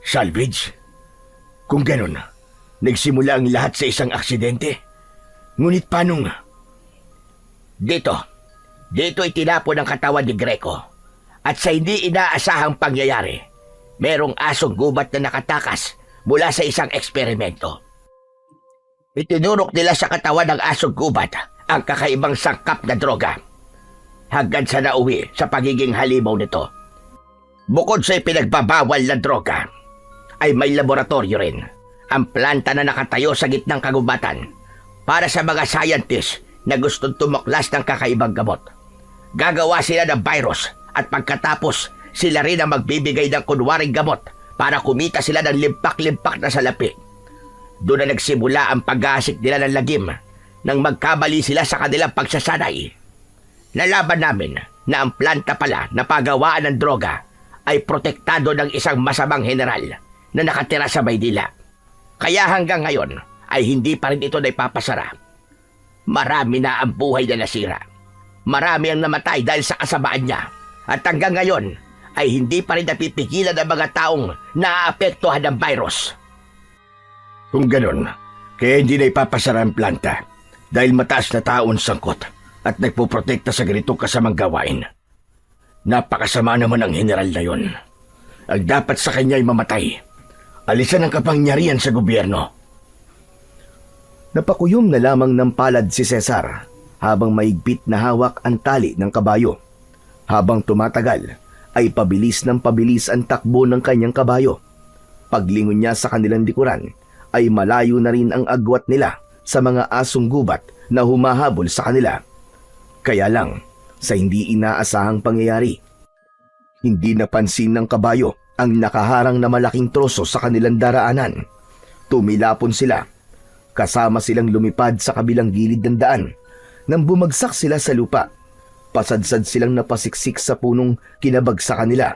Salvage? Kung ganun, nagsimula ang lahat sa isang aksidente. Ngunit paano nga? Dito itinapon ang katawan ni Greco. At sa hindi inaasahang pangyayari, merong asong gubat na nakatakas mula sa isang eksperimento. Itinurok nila sa katawan ng asong gubat ang kakaibang sangkap na droga. Hanggang sa nauwi sa pagiging halimaw nito. Bukod sa ipinagbabawal na droga, ay may laboratorio rin, ang planta na nakatayo sa gitnang kagubatan para sa mga scientist na gustong tumuklas ng kakaibang gamot. Gagawa sila ng virus at pagkatapos sila rin ang magbibigay ng kunwaring gamot para kumita sila ng limpak-limpak na salapi. Doon na nagsimula ang pag-aasik nila ng lagim nang magkabali sila sa kanilang pagsasanay. Nalaban namin na ang planta pala na pagawaan ng droga ay protektado ng isang masamang general na nakatira sa Maynila. Kaya hanggang ngayon ay hindi pa rin ito naipapasara. Marami na ang buhay na nasira. Marami ang namatay dahil sa kasamaan niya. At hanggang ngayon ay hindi pa rin napipigilan ang mga taong naaapektuhan ng virus. Kung ganun, kaya hindi na ipapasara ang planta dahil mataas na taon sangkot at nagpoprotekta sa ganitong kasamang gawain. Napakasama naman ang general na yon. Ang dapat sa kanya ay mamatay. Alisan ang kapangyarihan sa gobyerno. Napakuyom na lamang ng palad si Cesar habang maigpit na hawak ang tali ng kabayo. Habang tumatagal, ay pabilis ng pabilis ang takbo ng kanyang kabayo. Paglingon niya sa kanilang likuran, ay malayo na rin ang agwat nila sa mga asong gubat na humahabol sa kanila. Kaya lang, sa hindi inaasahang pangyayari, hindi napansin ng kabayo ang nakaharang na malaking troso sa kanilang daraanan. Tumilapon sila, kasama silang lumipad sa kabilang gilid ng daan. Nang bumagsak sila sa lupa, pasadsad silang napasiksik sa punong kinabagsakan nila.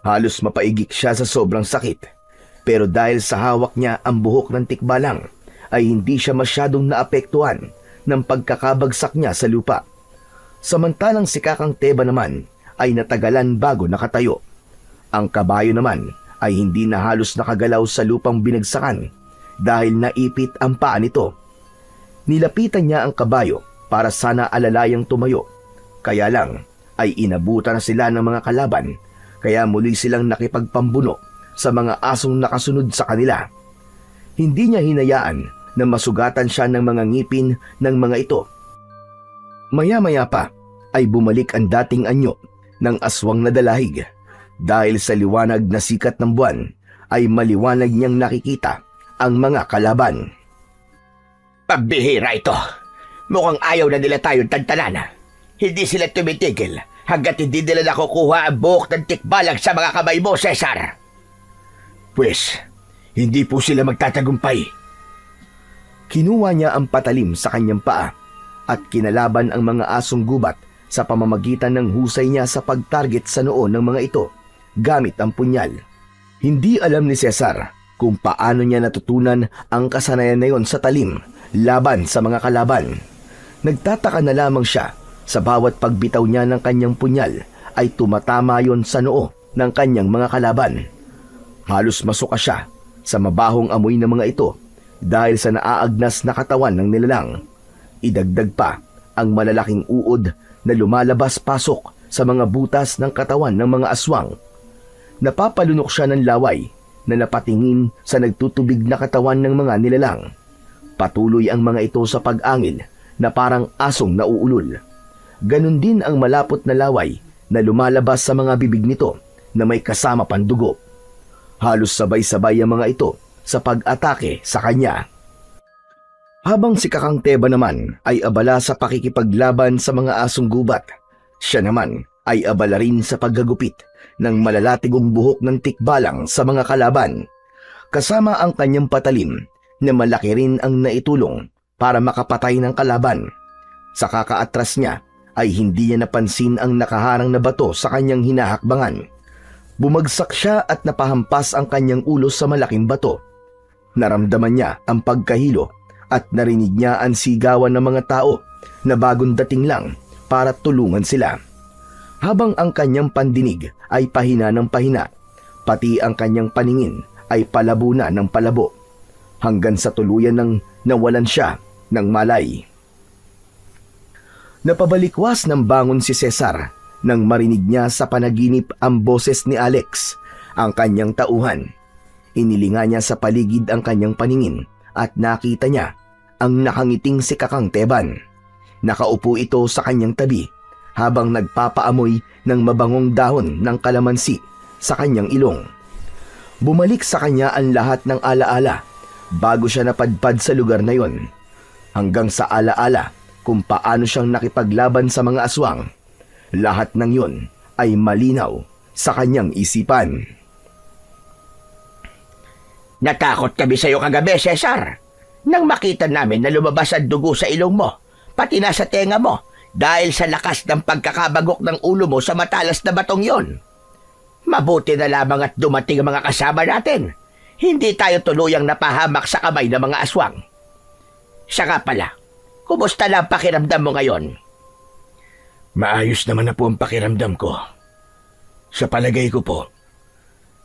Halos mapaigik siya sa sobrang sakit, pero dahil sa hawak niya ang buhok ng tikbalang, ay hindi siya masyadong naapektuhan ng pagkakabagsak niya sa lupa. Samantalang si Kakang Teba naman ay natagalan bago nakatayo. Ang kabayo naman ay hindi na halos nakagalaw sa lupang binagsakan dahil naipit ang paa nito. Nilapitan niya ang kabayo para sana alalayang tumayo. Kaya lang ay inabutan na sila ng mga kalaban, kaya muli silang nakipagpambuno sa mga asong nakasunod sa kanila. Hindi niya hinayaan na masugatan siya ng mga ngipin ng mga ito. Maya-maya pa ay bumalik ang dating anyo ng aswang na dalahig. Dahil sa liwanag na sikat ng buwan ay maliwanag niyang nakikita ang mga kalaban. Pambihira ito. Mukhang ayaw na nila tayong tantanan. Hindi sila tumitigil hanggat hindi nila nakukuha ang buhok ng tikbalang sa mga kamay mo, Cesar. Pwes, hindi po sila magtatagumpay. Kinuha niya ang patalim sa kanyang paa at kinalaban ang mga asong gubat sa pamamagitan ng husay niya sa pag-target sa noo ng mga ito gamit ang punyal. Hindi alam ni Cesar kung paano niya natutunan ang kasanayan na yon sa talim laban sa mga kalaban. Nagtataka na lamang siya sa bawat pagbitaw niya ng kanyang punyal ay tumatama yon sa noo ng kanyang mga kalaban. Halos masuka siya sa mabahong amoy ng mga ito dahil sa naaagnas na katawan ng nilalang. Idagdag pa ang malalaking uod na lumalabas-pasok sa mga butas ng katawan ng mga aswang. Napapalunok siya ng laway na napatingin sa nagtutubig na katawan ng mga nilalang. Patuloy ang mga ito sa pag-angil na parang asong nauulol. Ganon din ang malapot na laway na lumalabas sa mga bibig nito na may kasama pang dugo. Halos sabay-sabay ang mga ito sa pag-atake sa kanya. Habang si Kakang Teba naman ay abala sa pakikipaglaban sa mga asong gubat, siya naman ay abala rin sa paggagupit ng malalatigong buhok ng tikbalang sa mga kalaban, kasama ang kanyang patalim na malaki rin ang naitulong para makapatay ng kalaban. Sa kakaatras niya ay hindi niya napansin ang nakaharang na bato sa kanyang hinahakbangan. Bumagsak siya at napahampas ang kanyang ulo sa malaking bato. Naramdaman niya ang pagkahilo at narinig niya ang sigawan ng mga tao na bagong dating lang para tulungan sila. Habang ang kanyang pandinig ay pahina ng pahina, pati ang kanyang paningin ay palabo na ng palabo, hanggang sa tuluyan ng nawalan siya ng malay. Napabalikwas ng bangon si Cesar nang marinig niya sa panaginip ang boses ni Alex, ang kanyang tauhan. Inilinga niya sa paligid ang kanyang paningin at nakita niya ang nakangiting si Kakang Teban. Nakaupo ito sa kanyang tabi habang nagpapaamoy ng mabangong dahon ng kalamansi sa kanyang ilong. Bumalik sa kanya ang lahat ng alaala bago siya napadpad sa lugar na yon, hanggang sa alaala kung paano siyang nakipaglaban sa mga aswang. Lahat ng yon ay malinaw sa kanyang isipan. Natakot kami sa iyo kagabi, Cesar. Nang makita namin na lumabas ang dugo sa ilong mo, pati na sa tenga mo, dahil sa lakas ng pagkakabagok ng ulo mo sa matalas na batong yon. Mabuti na lamang at dumating ang mga kasama natin. Hindi tayo tuluyang napahamak sa kamay ng mga aswang. Saka pala, kumusta na ang pakiramdam mo ngayon? Maayos naman na po ang pakiramdam ko. Sa palagay ko po,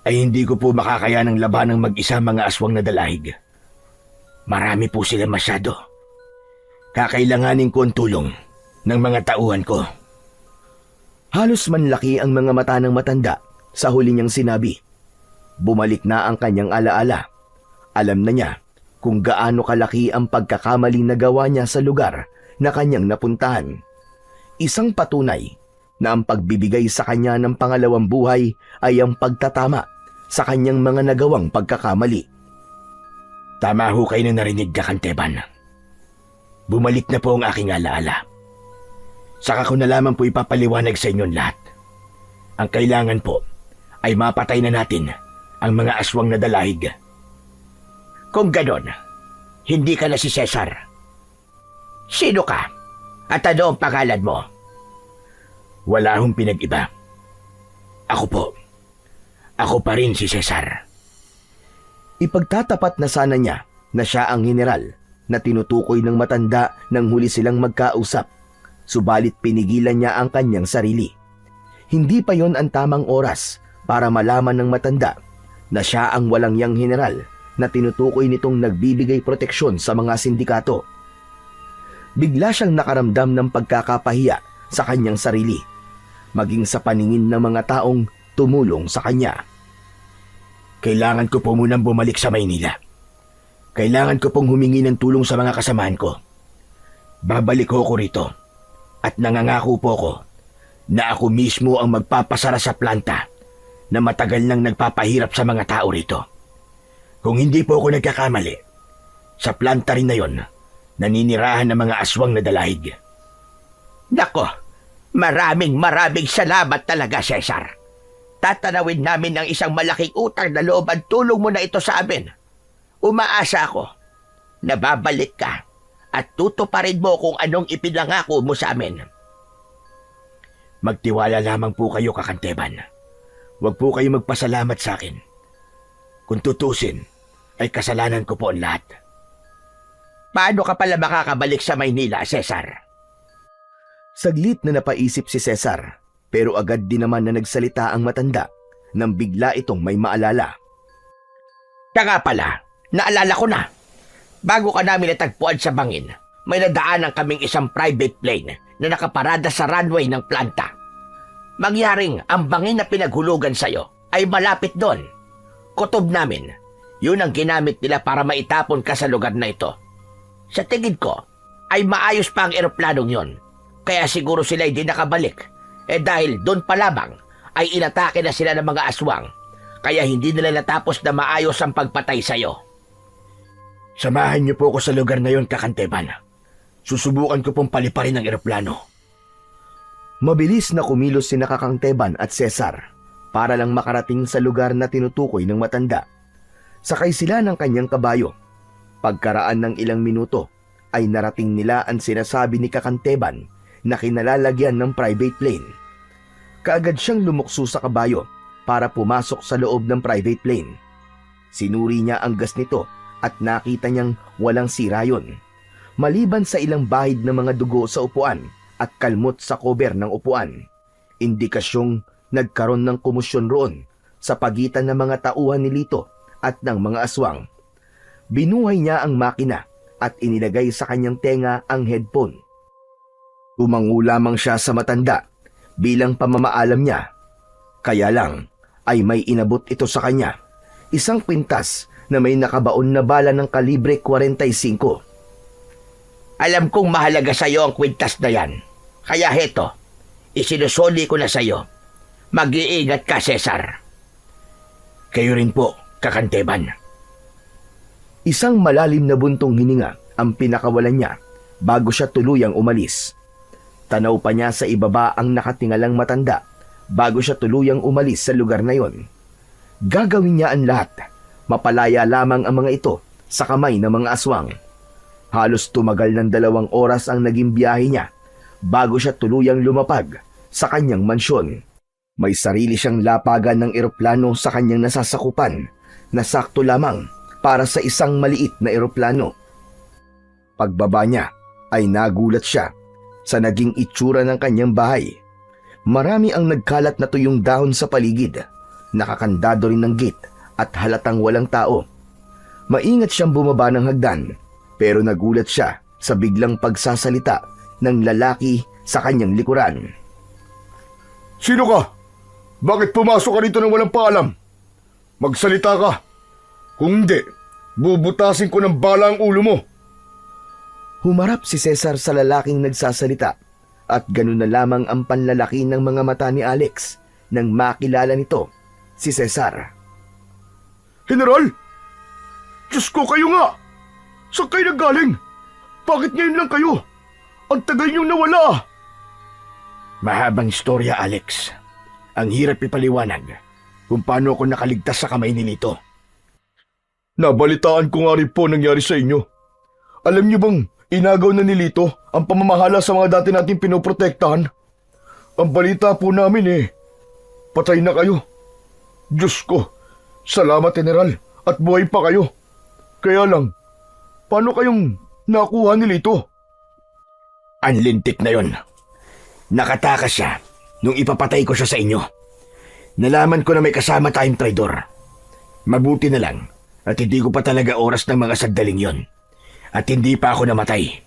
ay hindi ko po makakayanang labanang mag-isa mga aswang na dalahig. Marami po sila masyado. Kakailanganin ko ang tulong ng mga tauhan ko. Halos manlaki ang mga mata ng matanda sa huli niyang sinabi. Bumalik na ang kanyang alaala. Alam na niya kung gaano kalaki ang pagkakamaling nagawa niya sa lugar na kanyang napuntahan. Isang patunay na ang pagbibigay sa kanya ng pangalawang buhay ay ang pagtatama sa kanyang mga nagawang pagkakamali. Tama ho kayo na narinig, Kakang Teban. Bumalik na po ang aking alaala. Saka ko na lamang po ipapaliwanag sa inyong lahat. Ang kailangan po ay mapatay na natin ang mga aswang na dalahig. Kung ganon, hindi ka na si Cesar. Sino ka? At ano ang pangalan mo? Wala hong pinag-iba. Ako po. Ako pa rin si Cesar. Ipagtatapat na sana niya na siya ang general na tinutukoy ng matanda nang huli silang magkausap. Subalit pinigilan niya ang kanyang sarili. Hindi pa yon ang tamang oras para malaman ng matanda na siya ang walang yang general na tinutukoy nitong nagbibigay proteksyon sa mga sindikato. Bigla siyang nakaramdam ng pagkakapahiya sa kanyang sarili, maging sa paningin ng mga taong tumulong sa kanya. Kailangan ko po munang bumalik sa Maynila. Kailangan ko pong humingi ng tulong sa mga kasamahan ko. Babalik ko rito at nangangako po ko na ako mismo ang magpapasara sa planta na matagal nang nagpapahirap sa mga tao rito. Kung hindi po ako nagkakamali, sa planta rin na yon, naninirahan ng mga aswang na dalahig. Nako, maraming salamat talaga, Cesar. Tatanawin namin ng isang malaking utang na loob ang tulong mo na ito sa amin. Umaasa ako na babalik ka at tutuparin mo kung anong ipinangako mo sa amin. Magtiwala lamang po kayo, Kakang Teban. Huwag po kayo magpasalamat sa akin. Kung tutusin, ay kasalanan ko po ang lahat. Paano ka pala makakabalik sa Maynila, Cesar? Saglit na napaisip si Cesar, pero agad din naman na nagsalita ang matanda nang bigla itong may maalala. Kaya pala, naalala ko na. Bago ka namin natagpuan sa bangin, may nadaanan kaming isang private plane na nakaparada sa runway ng planta. Mangyaring ang bangin na pinaghulugan sa'yo ay malapit doon. Kutob namin, yun ang ginamit nila para maitapon ka sa lugar na ito. Sa tingin ko, ay maayos pa ang eroplanong yon. Kaya siguro sila hindi nakabalik. Dahil doon pa lamang ay inatake na sila ng mga aswang. Kaya hindi nila natapos na maayos ang pagpatay sa'yo. Samahan niyo po ako sa lugar na yon, Kakang Teban. Susubukan ko pong paliparin ang eroplano. Mabilis na kumilos sina Kakang Teban at Cesar para lang makarating sa lugar na tinutukoy ng matanda. Sakay sila ng kanyang kabayo. Pagkaraan ng ilang minuto ay narating nila ang sinasabi ni Kakang Teban na kinalalagyan ng private plane. Kaagad siyang lumukso sa kabayo para pumasok sa loob ng private plane. Sinuri niya ang gas nito at nakita niyang walang sira yun. Maliban sa ilang bahid ng mga dugo sa upuan at kalmot sa cover ng upuan, indikasyong nagkaroon ng komusyon roon sa pagitan ng mga tauhan ni Lito at ng mga aswang. Binuhay niya ang makina at inilagay sa kanyang tenga ang headphone. Tumango lamang siya sa matanda bilang pamamaalam niya. Kaya lang ay may inabot ito sa kanya, isang kwintas na may nakabaon na bala ng kalibre 45. Alam kong mahalaga sa'yo ang kwintas na yan. Kaya heto, isinusuli ko na sa'yo. Mag-iingat ka, Cesar. Kayo rin po, Kakanteban. Isang malalim na buntong hininga ang pinakawalan niya bago siya tuluyang umalis. Tanaw pa niya sa ibaba ang nakatingalang matanda bago siya tuluyang umalis sa lugar na yon. Gagawin niya ang lahat. Mapalaya lamang ang mga ito sa kamay ng mga aswang. Halos tumagal ng 2 oras ang naging biyahe niya bago siya tuluyang lumapag sa kanyang mansyon. May sarili siyang lapagan ng eroplano sa kanyang nasasakupan na sakto lamang para sa isang maliit na eroplano. Pagbaba niya ay nagulat siya sa naging itsura ng kanyang bahay. Marami ang nagkalat na tuyong dahon sa paligid. Nakakandado rin ng gate at halatang walang tao. Maingat siyang bumaba ng hagdan pero nagulat siya sa biglang pagsasalita ng lalaki sa kanyang likuran. Sino ka? Bakit pumasok ka dito nang walang paalam? Magsalita ka. Kung hindi, bubutasin ko ng bala ang ulo mo. Humarap si Cesar sa lalaking nagsasalita at ganun na lamang ang panlalaki ng mga mata ni Alex nang makilala nito si Cesar. General! Diyos ko, kayo nga! Saan kayo naggaling? Bakit ngayon lang kayo? Ang tagal niyong nawala. Mahabang istorya, Alex. Ang hirap ipaliwanag kung paano ako nakaligtas sa kamay ni Lito. Nabalitaan ko nga rin po nangyari sa inyo. Alam niyo bang inagaw na ni Lito ang pamamahala sa mga dati nating pinoprotektahan? Ang balita po namin patay na kayo. Diyos ko, salamat General at buhay pa kayo. Kaya lang, paano kayong nakuha ni Lito? Ang lintik na yon. Nakatakas siya nung ipapatay ko siya sa inyo. Nalaman ko na may kasama tayong traidor. Mabuti na lang at hindi ko pa talaga oras ng mga sagdaling yon. At hindi pa ako namatay.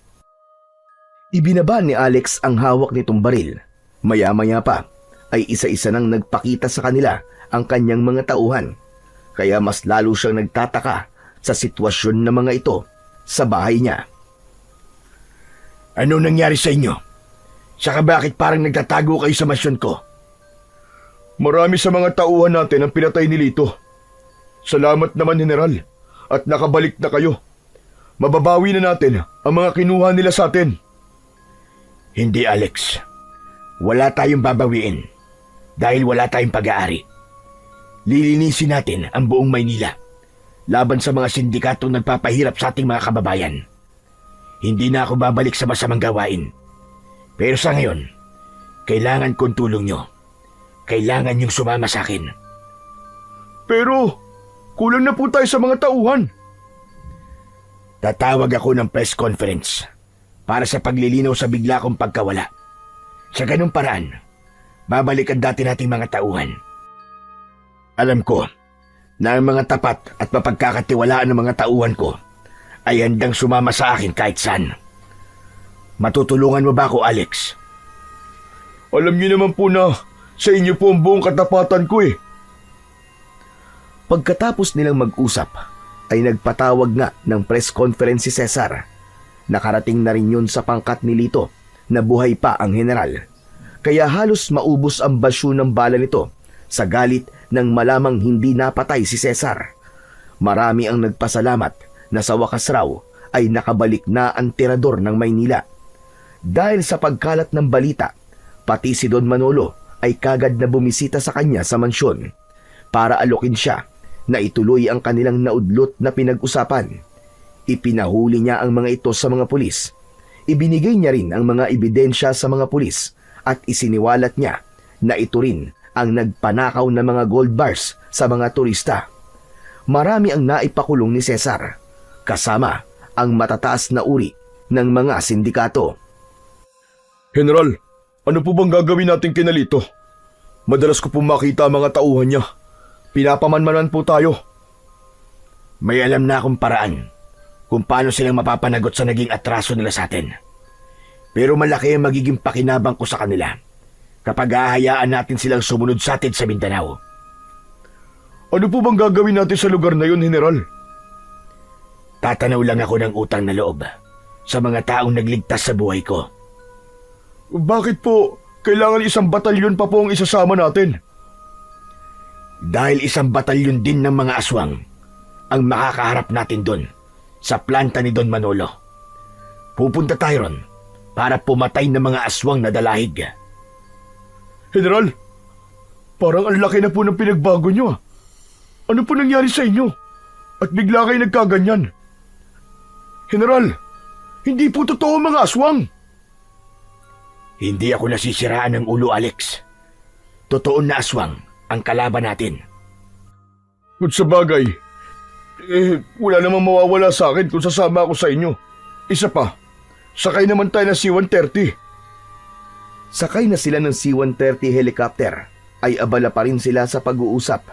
Ibinaba ni Alex ang hawak nitong baril. Maya-maya pa ay isa-isa nang nagpakita sa kanila ang kanyang mga tauhan. Kaya mas lalo siyang nagtataka sa sitwasyon ng mga ito sa bahay niya. Ano nangyari sa inyo? Saka bakit parang nagtatago kayo sa mansyon ko? Marami sa mga tauhan natin ang pinatay ni Lito. Salamat naman General at nakabalik na kayo. Mababawi na natin ang mga kinuha nila sa atin. Hindi, Alex. Wala tayong babawiin dahil wala tayong pag-aari. Lilinisin natin ang buong Maynila laban sa mga sindikatong nagpapahirap sa ating mga kababayan. Hindi na ako babalik sa masamang gawain. Pero sa ngayon, kailangan kong tulong nyo. Kailangan nyong sumama sa akin. Pero, kulang na po tayo sa mga tauhan. Tatawag ako ng press conference para sa paglilinaw sa bigla kong pagkawala. Sa ganung paraan, babalik ang dati nating mga tauhan. Alam ko na ang mga tapat at mapagkakatiwalaan ng mga tauhan ko ay handang sumama sa akin kahit saan. Matutulungan mo ba ako, Alex? Alam niyo naman po na sa inyo po ang buong katapatan ko Pagkatapos nilang mag-usap, ay nagpatawag nga ng press conference si Cesar. Nakarating na rin yun sa pangkat ni Lito na buhay pa ang general. Kaya halos maubos ang basyo ng bala nito sa galit nang malamang hindi napatay si Cesar. Marami ang nagpasalamat na sa wakas raw ay nakabalik na ang tirador ng Maynila. Dahil sa pagkalat ng balita, pati si Don Manolo ay kagad na bumisita sa kanya sa mansyon para alokin siya na ituloy ang kanilang naudlot na pinag-usapan. Ipinahuli niya ang mga ito sa mga pulis. Ibinigay niya rin ang mga ebidensya sa mga pulis at isiniwalat niya na ito rin ang nagpanakaw ng mga gold bars sa mga turista. Marami ang naipakulong ni Cesar. kasama ang matataas na uri ng mga sindikato. General, ano po bang gagawin natin kina Lito? Madalas ko po makita ang mga tauhan niya. Pinapamanmanan po tayo. May alam na akong paraan kung paano silang mapapanagot sa naging atraso nila sa atin. Pero malaki ang magiging pakinabang ko sa kanila kapag hahayaan natin silang sumunod sa atin sa Mindanao. Ano po bang gagawin natin sa lugar na yun, General? Tatanaw lang ako ng utang na loob sa mga taong nagligtas sa buhay ko. Bakit po kailangan isang batalyon pa po ang isasama natin? Dahil isang batalyon din ng mga aswang ang makakaharap natin doon sa planta ni Don Manolo. Pupunta tayo ron para pumatay ng mga aswang na dalahig. General, parang ang laki na po ng pinagbago nyo. Ano po nangyari sa inyo? At bigla kayo nagkaganyan. General, hindi po totoo mga aswang. Hindi ako nasisiraan ng ulo, Alex. Totoo na aswang ang kalaban natin. Kung sa bagay, wala namang mawawala sa akin kung sasama ako sa inyo. Isa pa, sakay naman tayo ng C-130. Sakay na sila ng C-130 helicopter ay abala pa rin sila sa pag-uusap.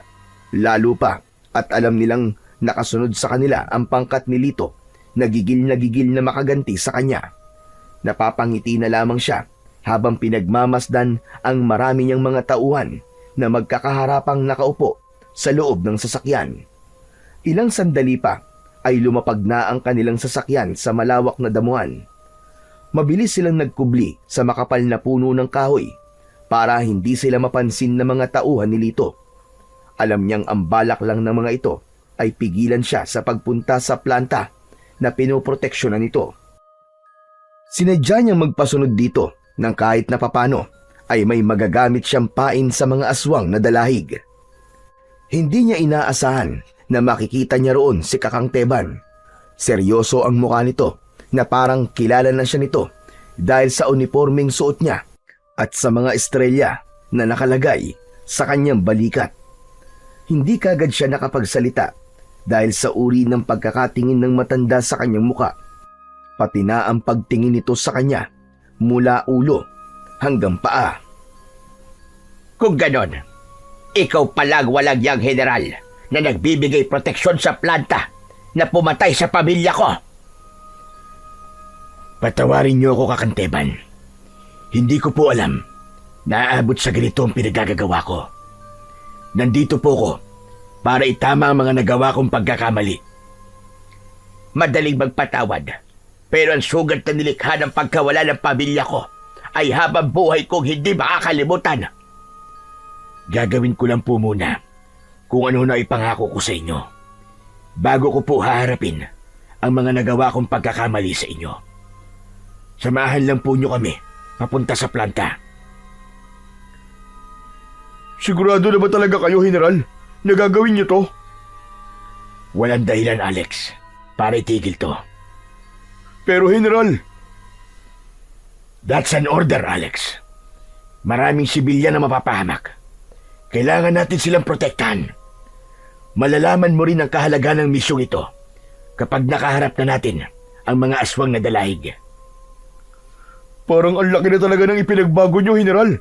Lalo pa at alam nilang nakasunod sa kanila ang pangkat ni Lito na gigil na makaganti sa kanya. Napapangiti na lamang siya habang pinagmamasdan ang marami niyang mga tauhan na magkakaharapang nakaupo sa loob ng sasakyan. Ilang sandali pa ay lumapag na ang kanilang sasakyan sa malawak na damuhan. Mabilis silang nagkubli sa makapal na puno ng kahoy para hindi sila mapansin ng mga tauhan ni Lito. Alam niyang ang balak lang ng mga ito ay pigilan siya sa pagpunta sa planta na pinoproteksyonan nito. Sinadya niyang magpasunod dito nang kahit na papano ay may magagamit siyang pain sa mga aswang na dalahig. Hindi niya inaasahan na makikita niya roon si Kakang Teban. Seryoso ang mukha nito na parang kilala na siya nito dahil sa uniformeng suot niya at sa mga estrelya na nakalagay sa kanyang balikat. Hindi kagad siya nakapagsalita dahil sa uri ng pagkakatingin ng matanda sa kanyang muka. Pati na ang pagtingin nito sa kanya mula ulo hanggang paa. Kung ganon, ikaw palang walang yang general na nagbibigay proteksyon sa planta na pumatay sa pamilya ko. Patawarin niyo ako, Kakanteban. Hindi ko po alam na aabot sa ganito ang pinagagagawa ko. Nandito po ko para itama ang mga nagawa kong pagkakamali. Madaling magpatawad, pero ang sugat na nilikha ng pagkawala ng pamilya ko ay habang buhay kong hindi makakalimutan. Gagawin ko lang po muna kung ano na ipangako ko sa inyo bago ko po haharapin ang mga nagawa kong pagkakamali sa inyo. Samahan lang po nyo kami papunta sa planta. Sigurado na ba talaga kayo, General? Nagagawin niyo to? Walang dahilan, Alex, para itigil to. Pero, General... That's an order, Alex. Maraming sibilyan na mapapahamak. Kailangan natin silang protektahan. Malalaman mo rin ang kahalagahan ng misyong ito kapag nakaharap na natin ang mga aswang na dalahig. Parang ang laki na talaga ng ipinagbago niyo, General.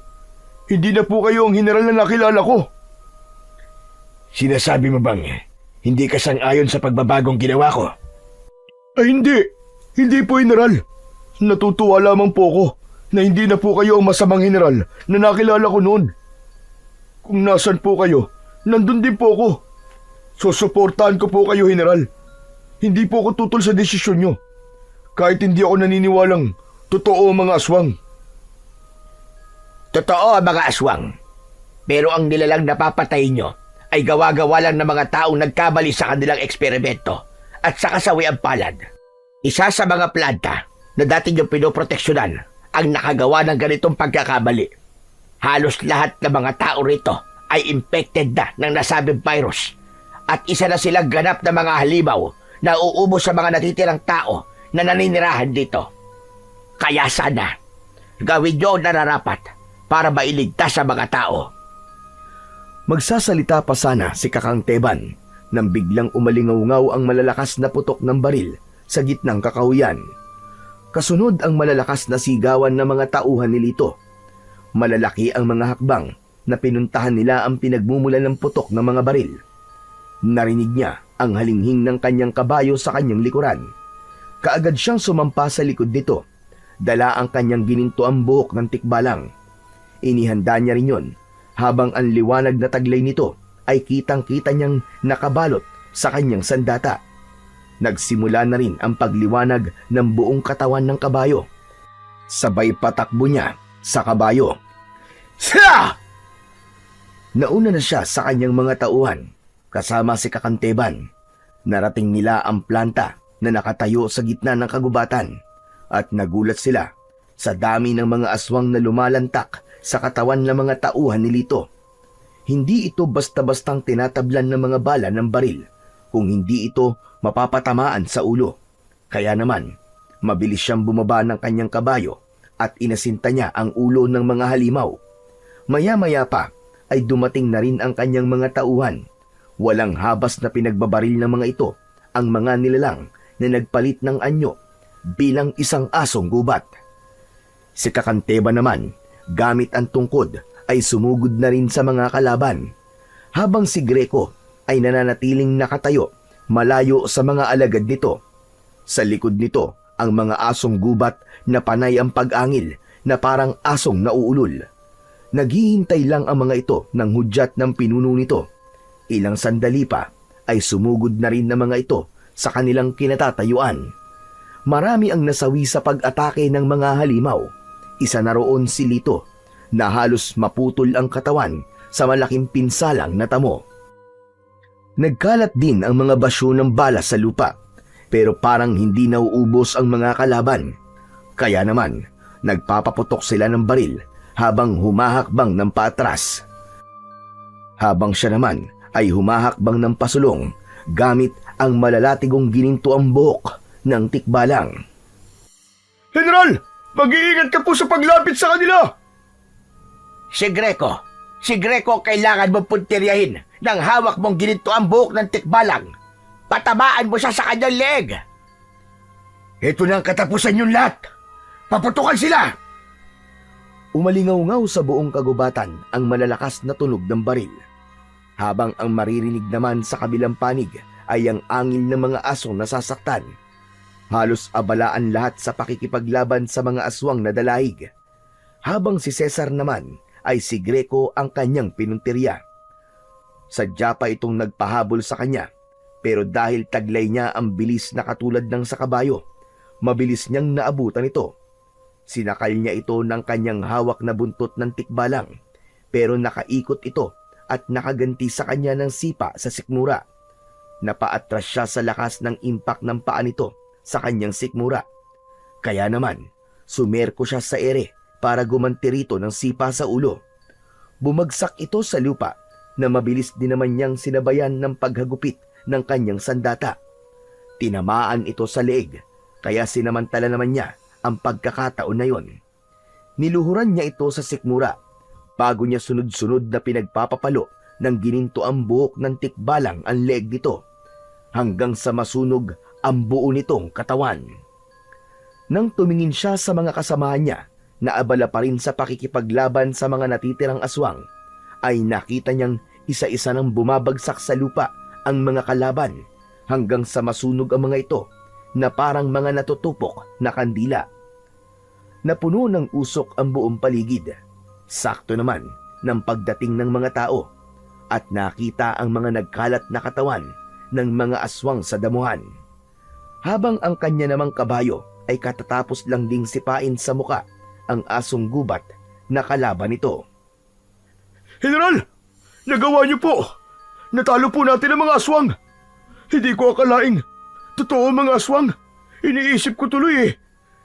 Hindi na po kayo ang general na nakilala ko. Sinasabi mo bang hindi ka sang-ayon sa pagbabagong ginawa ko? Ay hindi. Hindi po, General. Natutuwa lamang po ako na hindi na po kayo ang masamang general na nakilala ko noon. Kung nasan po kayo, nandun din po ako. Susuportahan ko po kayo, General. Hindi po ako tutol sa desisyon nyo. Kahit hindi ako naniniwalang totoo ang mga aswang. Totoo ang mga aswang. Pero ang nilalang napapatay nyo ay gawa-gawa lang ng mga taong nagkamali sa kanilang eksperimento at sa kasawiang palad. Isa sa mga planta na dati nyo pinoproteksyonan ang nakagawa ng ganitong pagkakamali. Halos lahat ng mga tao rito ay infected na ng nasabing virus at isa na silang ganap na mga halimaw na uubos sa mga natitirang tao na naninirahan dito. Kaya sana, gawin nyo ang nararapat para mailigtas sa mga tao. Magsasalita pa sana si Kakang Teban nang biglang umalingaw-ngaw ang malalakas na putok ng baril sa gitnang kakahuyan. Kasunod ang malalakas na sigawan ng mga tauhan ni Lito. Malalaki ang mga hakbang na pinuntahan nila ang pinagmumulan ng putok ng mga baril. Narinig niya ang halinghing ng kanyang kabayo sa kanyang likuran. Kaagad siyang sumampa sa likod nito. Dala ang kanyang ginintuang buhok ng tikbalang. Inihanda niya rin yon habang ang liwanag na taglay nito ay kitang-kita niyang nakabalot sa kanyang sandata. Nagsimula na rin ang pagliwanag ng buong katawan ng kabayo. Sabay patakbo niya sa kabayo. Siya! Nauna na siya sa kanyang mga tauhan kasama si Kakanteban. Narating nila ang planta na nakatayo sa gitna ng kagubatan at nagulat sila sa dami ng mga aswang na lumalantak sa katawan ng mga tauhan ni Lito. Hindi ito basta-bastang tinatablan ng mga bala ng baril kung hindi ito mapapatamaan sa ulo. Kaya naman, mabilis siyang bumaba ng kanyang kabayo at inasinta niya ang ulo ng mga halimaw. Maya-maya pa ay dumating na rin ang kanyang mga tauhan. Walang habas na pinagbabaril ng mga ito ang mga nilalang na nagpalit ng anyo bilang isang asong gubat. Si Kakanteba naman, gamit ang tungkod, ay sumugod na rin sa mga kalaban, habang si Greco ay nananatiling nakatayo malayo sa mga alagad nito. Sa likod nito ang mga asong gubat na panay ang pag-angil na parang asong nauulol. Naghihintay lang ang mga ito ng hudyat ng pinuno nito. Ilang sandali pa ay sumugod na rin ng mga ito sa kanilang kinatatayuan. Marami ang nasawi sa pag-atake ng mga halimaw. Isa na roon si Lito na halos maputol ang katawan sa malaking pinsalang na tamo. Nagkalat din ang mga basyo ng bala sa lupa, pero parang hindi nauubos ang mga kalaban. Kaya naman, nagpapaputok sila ng baril habang humahakbang ng paatras. Habang siya naman ay humahakbang ng pasulong gamit ang malalatigong ginintuang buhok ng tikbalang. General! Mag-iingat ka po sa paglapit sa kanila! Si Greco kailangan mong puntiryahin ng hawak mong ginito ang buhok ng tikbalang. Patamaan mo siya sa kanyang leeg. Ito na ang katapusan yung lahat. Paputukan sila! Umalingaw-ngaw sa buong kagubatan ang malalakas na tunog ng baril. Habang ang maririnig naman sa kabilang panig ay ang angil ng mga asong nasasaktan. Halos abalaan lahat sa pakikipaglaban sa mga aswang na dalahig. Habang si Cesar naman ay si Greco ang kanyang pinuntirya. Sadya pa itong nagpahabol sa kanya, pero dahil taglay niya ang bilis na katulad ng sa kabayo, mabilis niyang naabutan ito. Sinakal niya ito ng kanyang hawak na buntot ng tikbalang, pero nakaikot ito at nakaganti sa kanya ng sipa sa sikmura. Napaatras siya sa lakas ng impact ng paa nito sa kanyang sikmura. Kaya naman, sumerko siya sa ere para gumanti rito ng sipa sa ulo. Bumagsak ito sa lupa na mabilis din naman niyang sinabayan ng paghagupit ng kanyang sandata. Tinamaan ito sa leeg, kaya sinamantala naman niya ang pagkakataon na yon. Niluhuran niya ito sa sikmura bago niya sunod-sunod na pinagpapapalo ng gininto ang buhok ng tikbalang ang leeg nito hanggang sa masunog ang buo nitong katawan. Nang tumingin siya sa mga kasamahan niya na abala pa rin sa pakikipaglaban sa mga natitirang aswang, ay nakita niyang isa-isa nang bumabagsak sa lupa ang mga kalaban hanggang sa masunog ang mga ito na parang mga natutupok na kandila. Napuno ng usok ang buong paligid. Sakto naman ng pagdating ng mga tao at nakita ang mga nagkalat na katawan ng mga aswang sa damuhan. Habang ang kanya namang kabayo ay katatapos lang ding sipain sa muka ang asong gubat na kalaban nito. General! Nagawa niyo po! Natalo po natin ang mga aswang! Hindi ko akalaing totoo mga aswang. Iniisip ko tuloy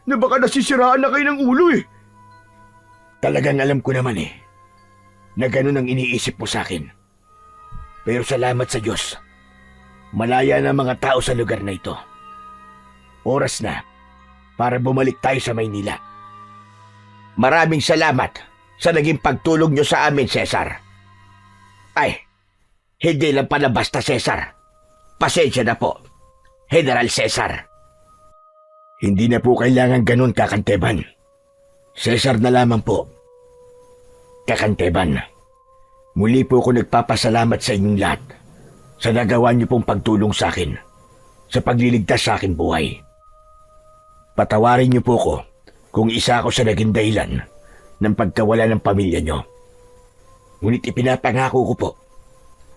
na baka nasisiraan na kayo ng ulo Talagang alam ko naman na ganun ang iniisip mo sa akin. Pero salamat sa Diyos, malaya na mga tao sa lugar na ito. Oras na para bumalik tayo sa Maynila. Maraming salamat sa naging pagtulong nyo sa amin, Cesar. Ay, hindi lang pala basta Cesar. Pasensya na po, General Cesar. Hindi na po kailangan ganun, Kakanteban. Cesar na lamang po. Kakanteban, muli po ako nagpapasalamat sa inyong lahat sa nagawa niyo pong pagtulong sa akin sa pagliligtas sa aking buhay. Patawarin niyo po ko kung isa ako sa naging dahilan ng pagkawala ng pamilya niyo. Ngunit ipinapangako ko po,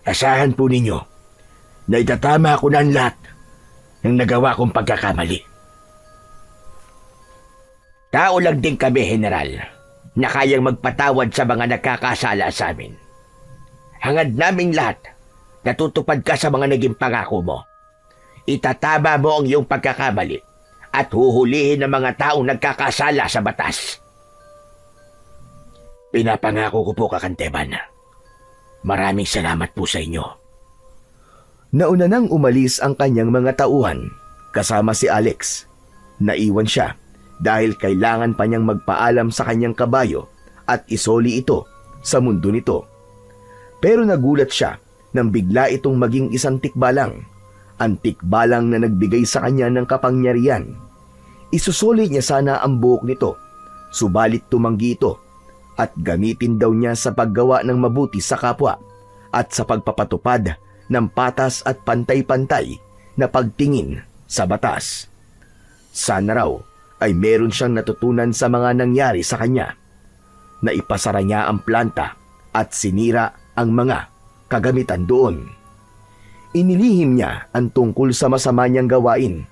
asahan po ninyo na itatama ko na ang lahat ng nagawa kong pagkakamali. Tao lang din kami, General, na kayang magpatawad sa mga nagkakasala sa amin. Hangad naming lahat, natutupad ka sa mga naging pangako mo. Itatama mo ang iyong pagkakamali at huhulihin ng mga taong nagkakasala sa batas. Pinapangako ko po, Kakanteban. Maraming salamat po sa inyo. Nauna nang umalis ang kanyang mga tauhan kasama si Alex. Naiwan siya dahil kailangan pa niyang magpaalam sa kanyang kabayo at isoli ito sa mundo nito. Pero nagulat siya nang bigla itong maging isang tikbalang. Ang tikbalang na nagbigay sa kanya ng kapangyarihan. Isusoli niya sana ang buhok nito, subalit tumanggi ito at gamitin daw niya sa paggawa ng mabuti sa kapwa at sa pagpapatupad ng patas at pantay-pantay na pagtingin sa batas. Sana raw ay meron siyang natutunan sa mga nangyari sa kanya. Naipasara niya ang planta at sinira ang mga kagamitan doon. Inilihim niya ang tungkol sa masama niyang gawain.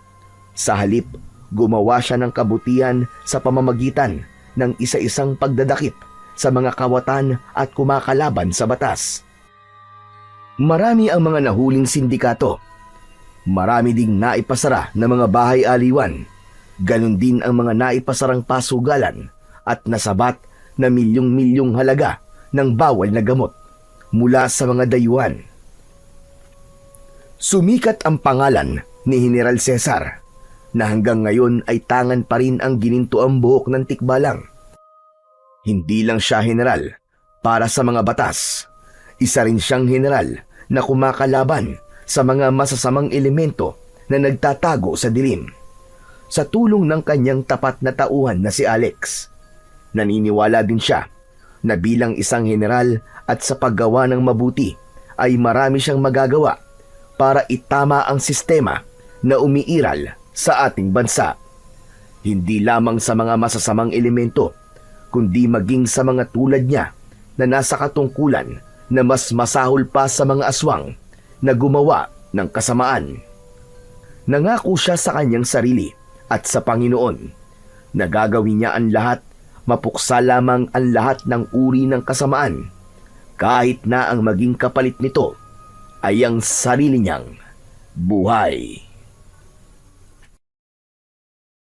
Sa halip, gumawa siya ng kabutihan sa pamamagitan ng isa-isang pagdadakip sa mga kawatan at kumakalaban sa batas. Marami ang mga nahuling sindikato. Marami ding naipasara na mga bahay aliwan. Ganon din ang mga naipasarang pasugalan at nasabat na milyong-milyong halaga ng bawal na gamot mula sa mga dayuhan. Sumikat ang pangalan ni General Cesar na hanggang ngayon ay tangan pa rin ang ginintuang buhok ng tikbalang. Hindi lang siya general para sa mga batas. Isa rin siyang general na kumakalaban sa mga masasamang elemento na nagtatago sa dilim. Sa tulong ng kanyang tapat na tauhan na si Alex, naniniwala din siya na bilang isang general at sa paggawa ng mabuti ay marami siyang magagawa para itama ang sistema na umiiral sa ating bansa. Hindi lamang sa mga masasamang elemento, kundi maging sa mga tulad niya na nasa katungkulan na mas masahol pa sa mga aswang na gumawa ng kasamaan. Nangako siya sa kanyang sarili at sa Panginoon na gagawin niya ang lahat, mapuksa lamang ang lahat ng uri ng kasamaan, kahit na ang maging kapalit nito ay ang sarili niyang buhay.